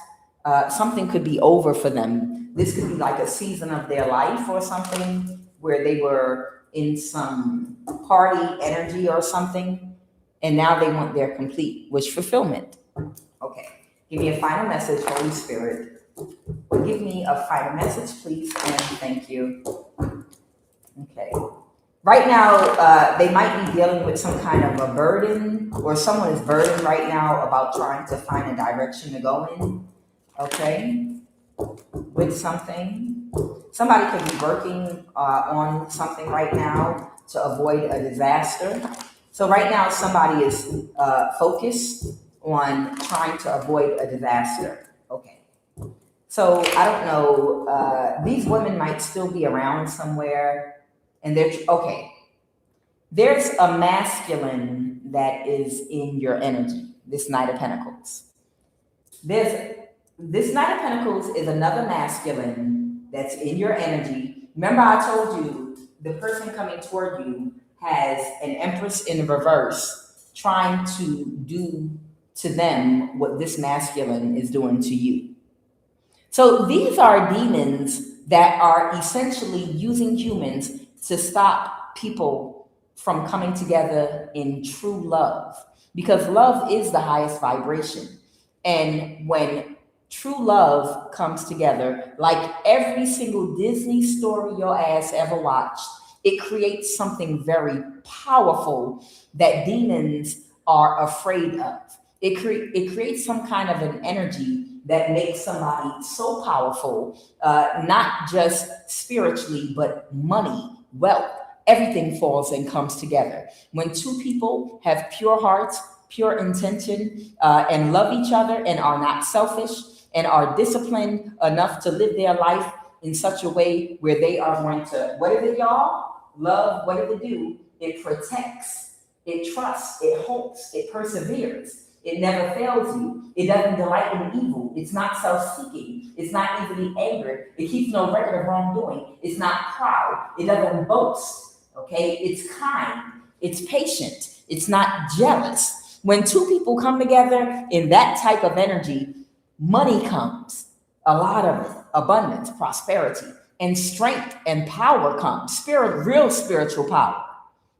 S1: Something could be over for them. This could be like a season of their life or something where they were in some party energy or something, and now they want their complete wish fulfillment. Okay, give me a final message, Holy Spirit. Give me a final message, please, and thank you. Okay. Right now, they might be dealing with some kind of a burden, or someone is burdened right now about trying to find a direction to go in. Okay, with something. Somebody could be working on something right now to avoid a disaster. So right now, somebody is focused on trying to avoid a disaster. Okay. So I don't know, these women might still be around somewhere, and they're, okay. There's a masculine that is in your energy, this Knight of Pentacles. This Knight of Pentacles is another masculine that's in your energy. Remember I told you the person coming toward you has an Empress in reverse trying to do to them what this masculine is doing to you. So these are demons that are essentially using humans to stop people from coming together in true love, because love is the highest vibration. And when true love comes together, like every single Disney story your ass ever watched, it creates something very powerful that demons are afraid of. It creates some kind of an energy that makes somebody so powerful, not just spiritually, but money, wealth, everything falls and comes together. When two people have pure hearts, pure intention, and love each other and are not selfish and are disciplined enough to live their life in such a way where they are going to, what is it, y'all? Love, what does it do? It protects, it trusts, it hopes, it perseveres. It never fails you. It doesn't delight in evil. It's not self-seeking. It's not easily angered. It keeps no record of wrongdoing. It's not proud. It doesn't boast. Okay? It's kind. It's patient. It's not jealous. When two people come together in that type of energy, money comes. A lot of it. Abundance, prosperity, and strength and power comes. Real spiritual power.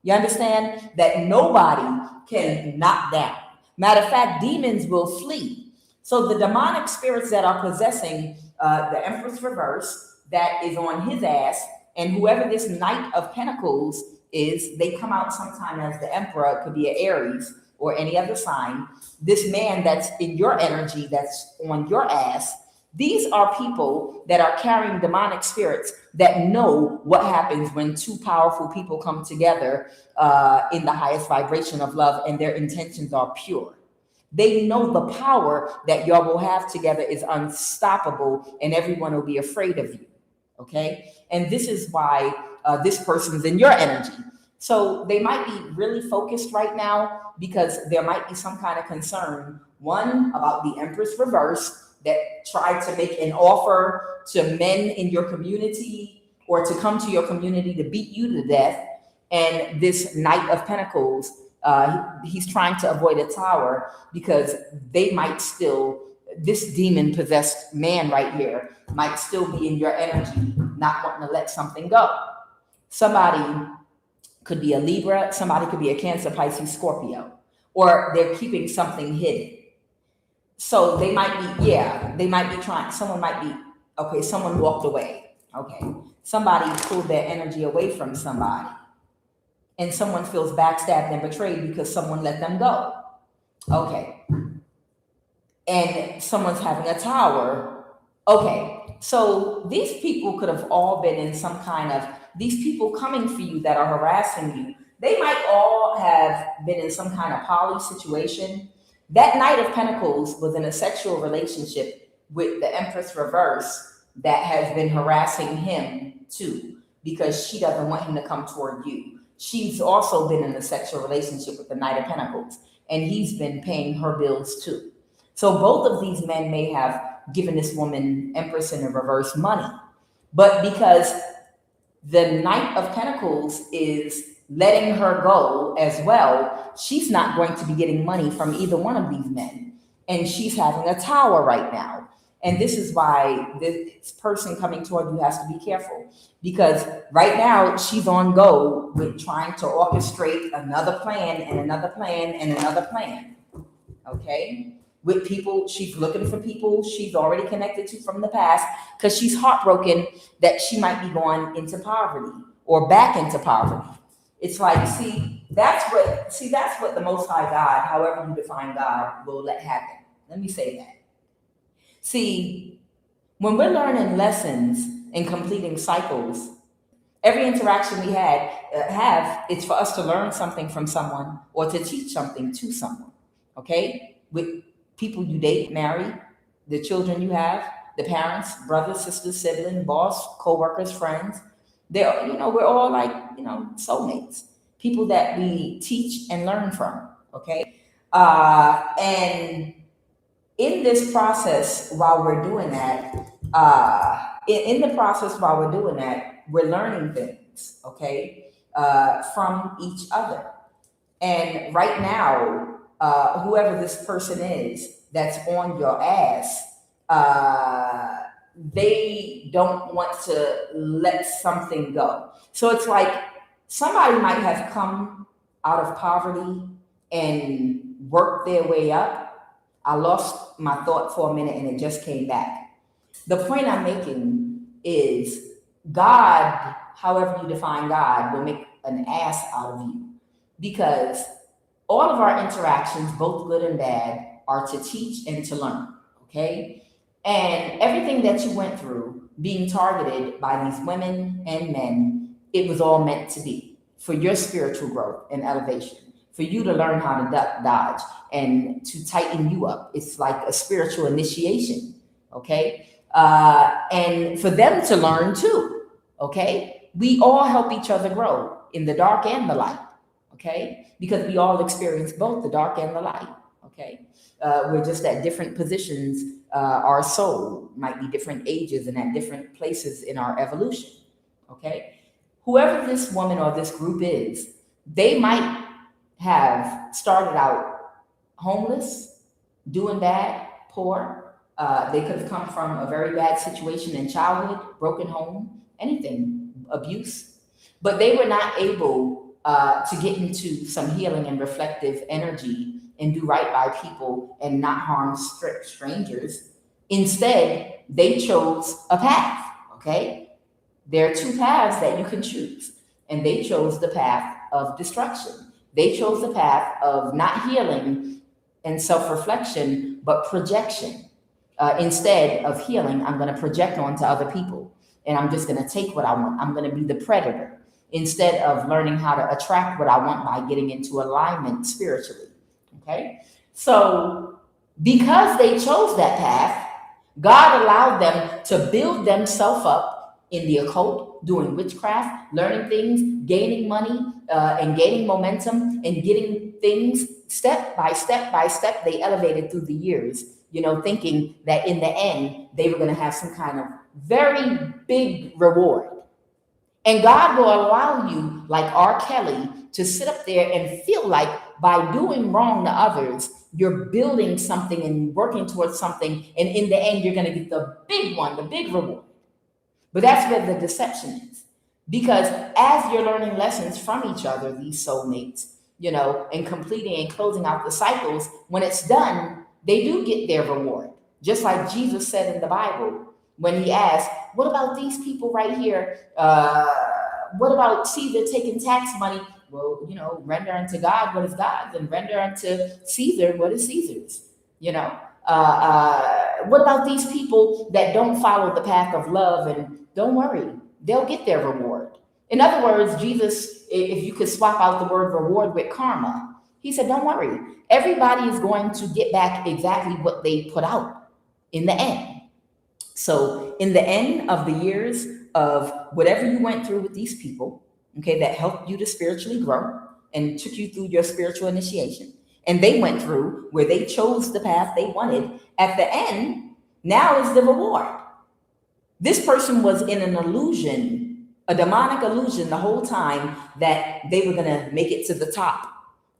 S1: You understand? That nobody can knock down. Matter of fact, demons will flee. So the demonic spirits that are possessing the Empress reverse, that is on his ass, and whoever this Knight of Pentacles is, they come out sometime as the Emperor. It could be an Aries or any other sign. This man that's in your energy, that's on your ass, these are people that are carrying demonic spirits that know what happens when two powerful people come together in the highest vibration of love and their intentions are pure. They know the power that y'all will have together is unstoppable and everyone will be afraid of you. Okay? And this is why this person's in your energy. So they might be really focused right now because there might be some kind of concern. One, about the Empress reverse, that tried to make an offer to men in your community or to come to your community to beat you to death. And this Knight of Pentacles, he's trying to avoid a tower because they might still, this demon possessed man right here might still be in your energy, not wanting to let something go. Somebody could be a Libra, somebody could be a Cancer, Pisces, Scorpio, or they're keeping something hidden. So they might be trying, someone might be, okay, someone walked away. Okay. Somebody pulled their energy away from somebody. And someone feels backstabbed and betrayed because someone let them go. Okay. And someone's having a tower. Okay. So these people could have all been in some kind of, these people coming for you that are harassing you, they might all have been in some kind of poly situation. That Knight of Pentacles was in a sexual relationship with the Empress reverse that has been harassing him too, because she doesn't want him to come toward you. She's also been in a sexual relationship with the Knight of Pentacles, and he's been paying her bills too. So both of these men may have given this woman, Empress in the reverse, money. But because the Knight of Pentacles is letting her go as well, she's not going to be getting money from either one of these men. And she's having a tower right now. And this is why this person coming toward you has to be careful. Because right now she's on go with trying to orchestrate another plan and another plan and another plan. Okay? With people, she's looking for people she's already connected to from the past, because she's heartbroken that she might be going into poverty or back into poverty. It's like, that's what the Most High God, however you define God, will let happen. Let me say that. See, when we're learning lessons and completing cycles, every interaction we have, it's for us to learn something from someone or to teach something to someone. Okay? With people you date, marry, the children you have, the parents, brothers, sisters, siblings, boss, co-workers, friends. They're, we're all like, soulmates, people that we teach and learn from. Okay. And in this process, while we're doing that, we're learning things, okay, from each other. And right now, whoever this person is that's on your ass, they don't want to let something go. So it's like somebody might have come out of poverty and worked their way up. I lost my thought for a minute and it just came back. The point I'm making is God, however you define God, will make an ass out of you, because all of our interactions, both good and bad, are to teach and to learn, okay? And everything that you went through, being targeted by these women and men, it was all meant to be for your spiritual growth and elevation, for you to learn how to duck, dodge, and to tighten you up. It's like a spiritual initiation, okay? And for them to learn too, okay? We all help each other grow in the dark and the light, okay? Because we all experience both the dark and the light, okay? We're just at different positions. Our soul might be different ages and at different places in our evolution, okay? Whoever this woman or this group is, they might have started out homeless, doing bad, poor. They could have come from a very bad situation in childhood, broken home, anything, abuse. But they were not able to get into some healing and reflective energy and do right by people and not harm strangers. Instead, they chose a path, okay? There are two paths that you can choose, and they chose the path of destruction. They chose the path of not healing and self-reflection, but projection. Instead of healing, I'm going to project onto other people, and I'm just going to take what I want. I'm going to be the predator instead of learning how to attract what I want by getting into alignment spiritually. Okay, so because they chose that path, God allowed them to build themselves up in the occult, doing witchcraft, learning things, gaining money, and gaining momentum, and getting things step by step by step. They elevated through the years, thinking that in the end, they were going to have some kind of very big reward. And God will allow you, like R. Kelly, to sit up there and feel like by doing wrong to others, you're building something and working towards something. And in the end, you're going to get the big one, the big reward. But that's where the deception is. Because as you're learning lessons from each other, these soulmates, and completing and closing out the cycles, when it's done, they do get their reward. Just like Jesus said in the Bible, when he asked, what about these people right here? What about Caesar taking tax money? Well, render unto God what is God's, and render unto Caesar what is Caesar's. What about these people that don't follow the path of love? And don't worry, they'll get their reward. In other words, Jesus, if you could swap out the word reward with karma, he said, don't worry. Everybody is going to get back exactly what they put out in the end. So in the end of the years of whatever you went through with these people, okay, that helped you to spiritually grow and took you through your spiritual initiation, and they went through where they chose the path they wanted, at the end, now is the reward. This person was in an illusion, a demonic illusion the whole time that they were going to make it to the top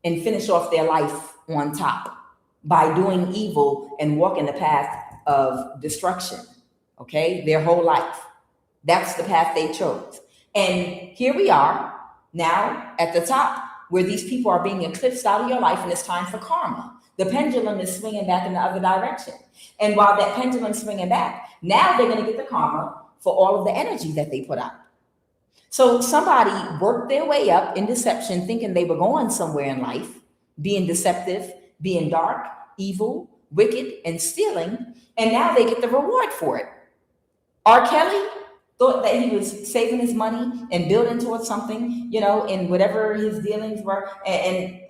S1: and finish off their life on top by doing evil and walking the path of destruction, okay, their whole life. That's the path they chose. And here we are now at the top where these people are being eclipsed out of your life, and it's time for karma. The pendulum is swinging back in the other direction. And while that pendulum's swinging back, now they're going to get the karma for all of the energy that they put out. So somebody worked their way up in deception, thinking they were going somewhere in life, being deceptive, being dark, evil, wicked, and stealing, and now they get the reward for it. R. Kelly thought that he was saving his money and building towards something, in whatever his dealings were. And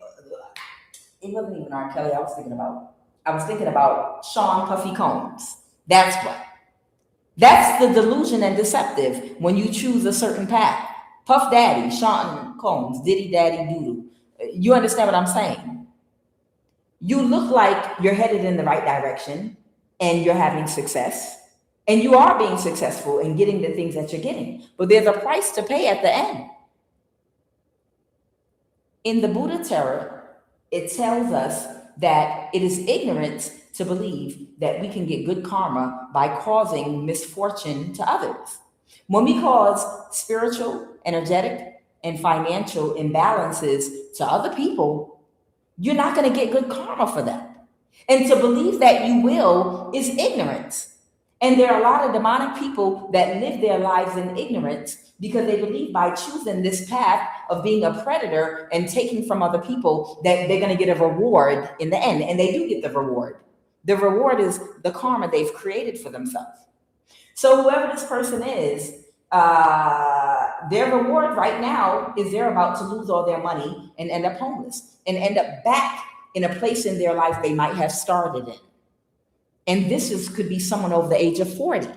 S1: it wasn't even R. Kelly I was thinking about Sean Puffy Combs. That's what. That's the delusion and deceptive when you choose a certain path. Puff Daddy, Sean Combs, Diddy Daddy Doodle. You understand what I'm saying? You look like you're headed in the right direction and you're having success. And you are being successful in getting the things that you're getting. But there's a price to pay at the end. In the Buddha Tarot, it tells us that it is ignorance to believe that we can get good karma by causing misfortune to others. When we cause spiritual, energetic, and financial imbalances to other people, you're not going to get good karma for them. And to believe that you will is ignorance. And there are a lot of demonic people that live their lives in ignorance because they believe by choosing this path of being a predator and taking from other people that they're going to get a reward in the end. And they do get the reward. The reward is the karma they've created for themselves. So whoever this person is, their reward right now is they're about to lose all their money and end up homeless and end up back in a place in their life they might have started in. And this could be someone over the age of 40.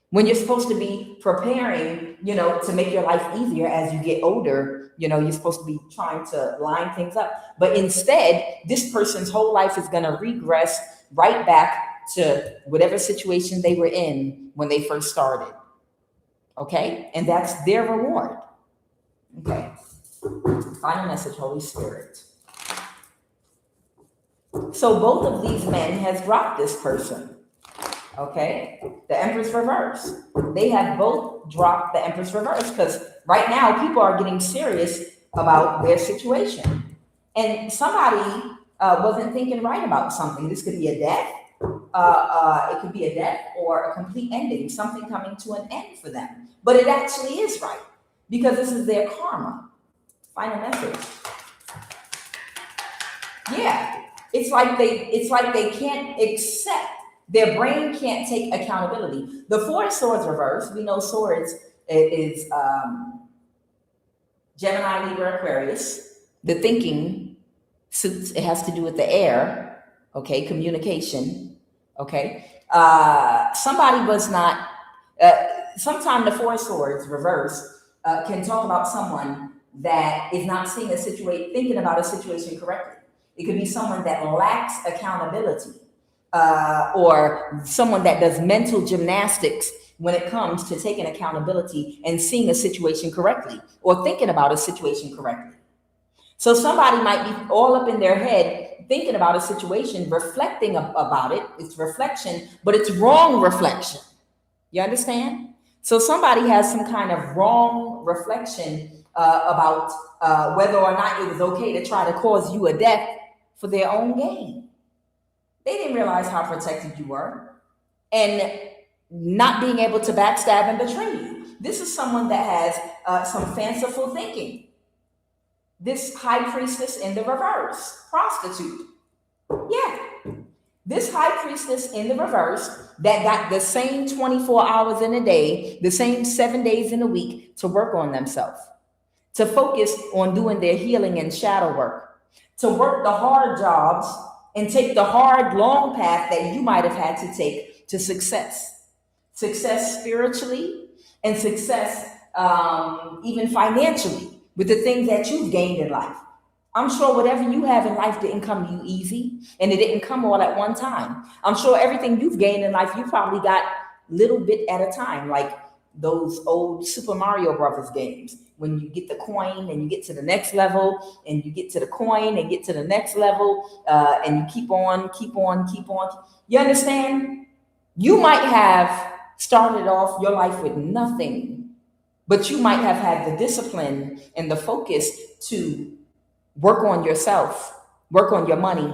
S1: When you're supposed to be preparing, to make your life easier as you get older, you're supposed to be trying to line things up. But instead, this person's whole life is going to regress right back to whatever situation they were in when they first started. Okay? And that's their reward. Okay. Final message, Holy Spirit. So both of these men has dropped this person. Okay, the Empress reverse. They have both dropped the Empress reverse because right now people are getting serious about their situation. And somebody wasn't thinking right about something. This could be a death. It could be a death or a complete ending, something coming to an end for them. But it actually is right because this is their karma. Final message. Yeah. It's like they can't accept, their brain can't take accountability. The Four of Swords reverse, we know swords is Gemini, Libra, Aquarius. The thinking suits, it has to do with the air, okay, communication, okay. Somebody was not, sometimes the Four of Swords reverse can talk about someone that is not seeing thinking about a situation correctly. It could be someone that lacks accountability or someone that does mental gymnastics when it comes to taking accountability and seeing a situation correctly or thinking about a situation correctly. So somebody might be all up in their head thinking about a situation, reflecting about it. It's reflection, but it's wrong reflection. You understand? So somebody has some kind of wrong reflection about whether or not it was okay to try to cause you a death for their own gain. They didn't realize how protected you were and not being able to backstab and betray you. This is someone that has some fanciful thinking. This high priestess in the reverse, prostitute. Yeah. This high priestess in the reverse that got the same 24 hours in a day, the same 7 days in a week to work on themselves, to focus on doing their healing and shadow work, to work the hard jobs and take the hard, long path that you might have had to take to success. Success spiritually and success even financially with the things that you've gained in life. I'm sure whatever you have in life didn't come to you easy and it didn't come all at one time. I'm sure everything you've gained in life, you probably got little bit at a time, like those old Super Mario Brothers games. When you get the coin and you get to the next level and you get to the coin and get to the next level and you keep on. You understand? You might have started off your life with nothing, but you might have had the discipline and the focus to work on yourself, work on your money,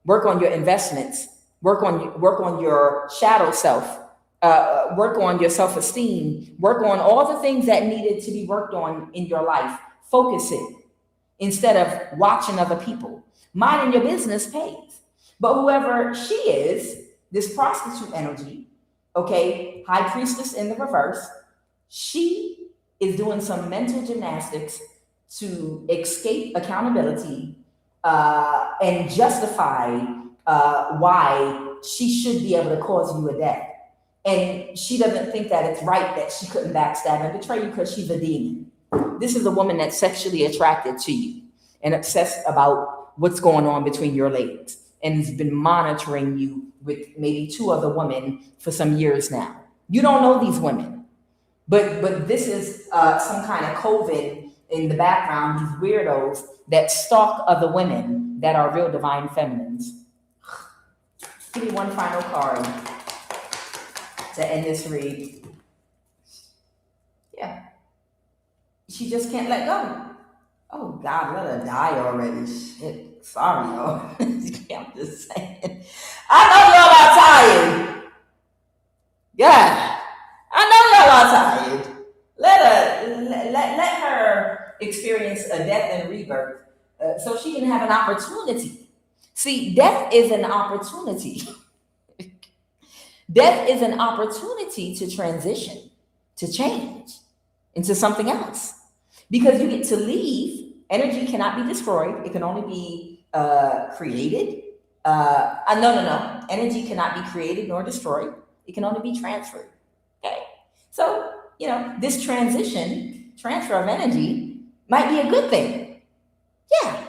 S1: work on your investments, work on your shadow self, work on your self-esteem, work on all the things that needed to be worked on in your life. Focus it instead of watching other people. Minding your business pays. But whoever she is, this prostitute energy, okay, high priestess in the reverse, she is doing some mental gymnastics to escape accountability and justify why she should be able to cause you a death. And she doesn't think that it's right that she couldn't backstab and betray you because she's a demon. This is a woman that's sexually attracted to you and obsessed about what's going on between your legs and has been monitoring you with maybe 2 other women for some years now. You don't know these women, but this is some kind of COVID in the background, these weirdos that stalk other women that are real divine feminines. Give me one final card to end this read. Yeah. She just can't let go. Oh God, let her die already. Shit. Sorry, y'all. I'm just saying. I know y'all are tired. Yeah. I know y'all are tired. Let her experience a death and rebirth so she can have an opportunity. See, death is an opportunity. Death is an opportunity to transition, to change into something else. Because you get to leave, energy cannot be destroyed. It can only be created. No. Energy cannot be created nor destroyed. It can only be transferred. Okay. So, this transfer of energy might be a good thing. Yeah.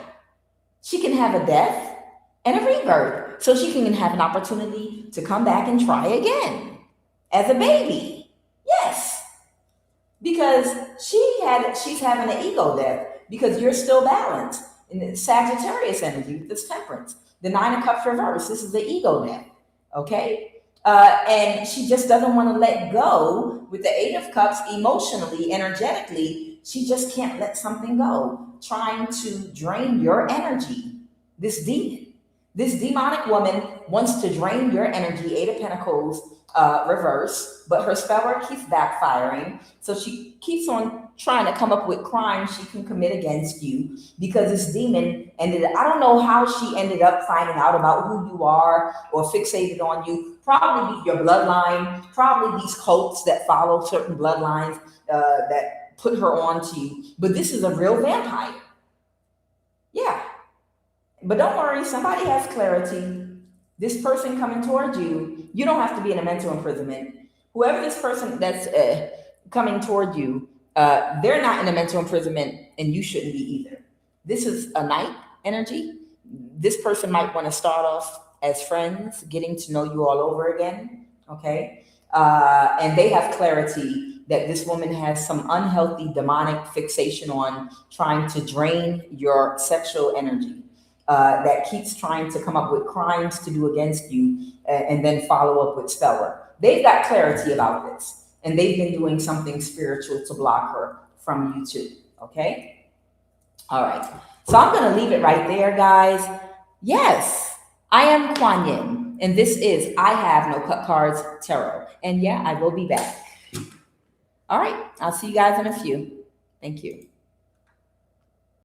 S1: She can have a death and a rebirth. So she can have an opportunity to come back and try again as a baby. Yes. Because she's having an ego death because you're still balanced. In the Sagittarius energy, this temperance. The 9 of Cups reverse, this is the ego death. Okay? And she just doesn't want to let go with the 8 of Cups emotionally, energetically. She just can't let something go, trying to drain your energy. This demonic woman wants to drain your energy, 8 of Pentacles reverse, but her spell work keeps backfiring. So she keeps on trying to come up with crimes she can commit against you because this demon I don't know how she ended up finding out about who you are or fixated on you. Probably your bloodline, probably these cults that follow certain bloodlines that put her on to you. But this is a real vampire. Yeah. But don't worry, somebody has clarity. This person coming towards you, you don't have to be in a mental imprisonment. Whoever this person that's coming toward you, they're not in a mental imprisonment and you shouldn't be either. This is a night energy. This person might want to start off as friends, getting to know you all over again, okay? And they have clarity that this woman has some unhealthy demonic fixation on trying to drain your sexual energy. That keeps trying to come up with crimes to do against you and then follow up with spell work. They've got clarity about this, and they've been doing something spiritual to block her from you too, okay? All right, so I'm going to leave it right there, guys. Yes, I am Kuan Yin, and this is I Have No Cut Cards Tarot. And yeah, I will be back. All right, I'll see you guys in a few. Thank you.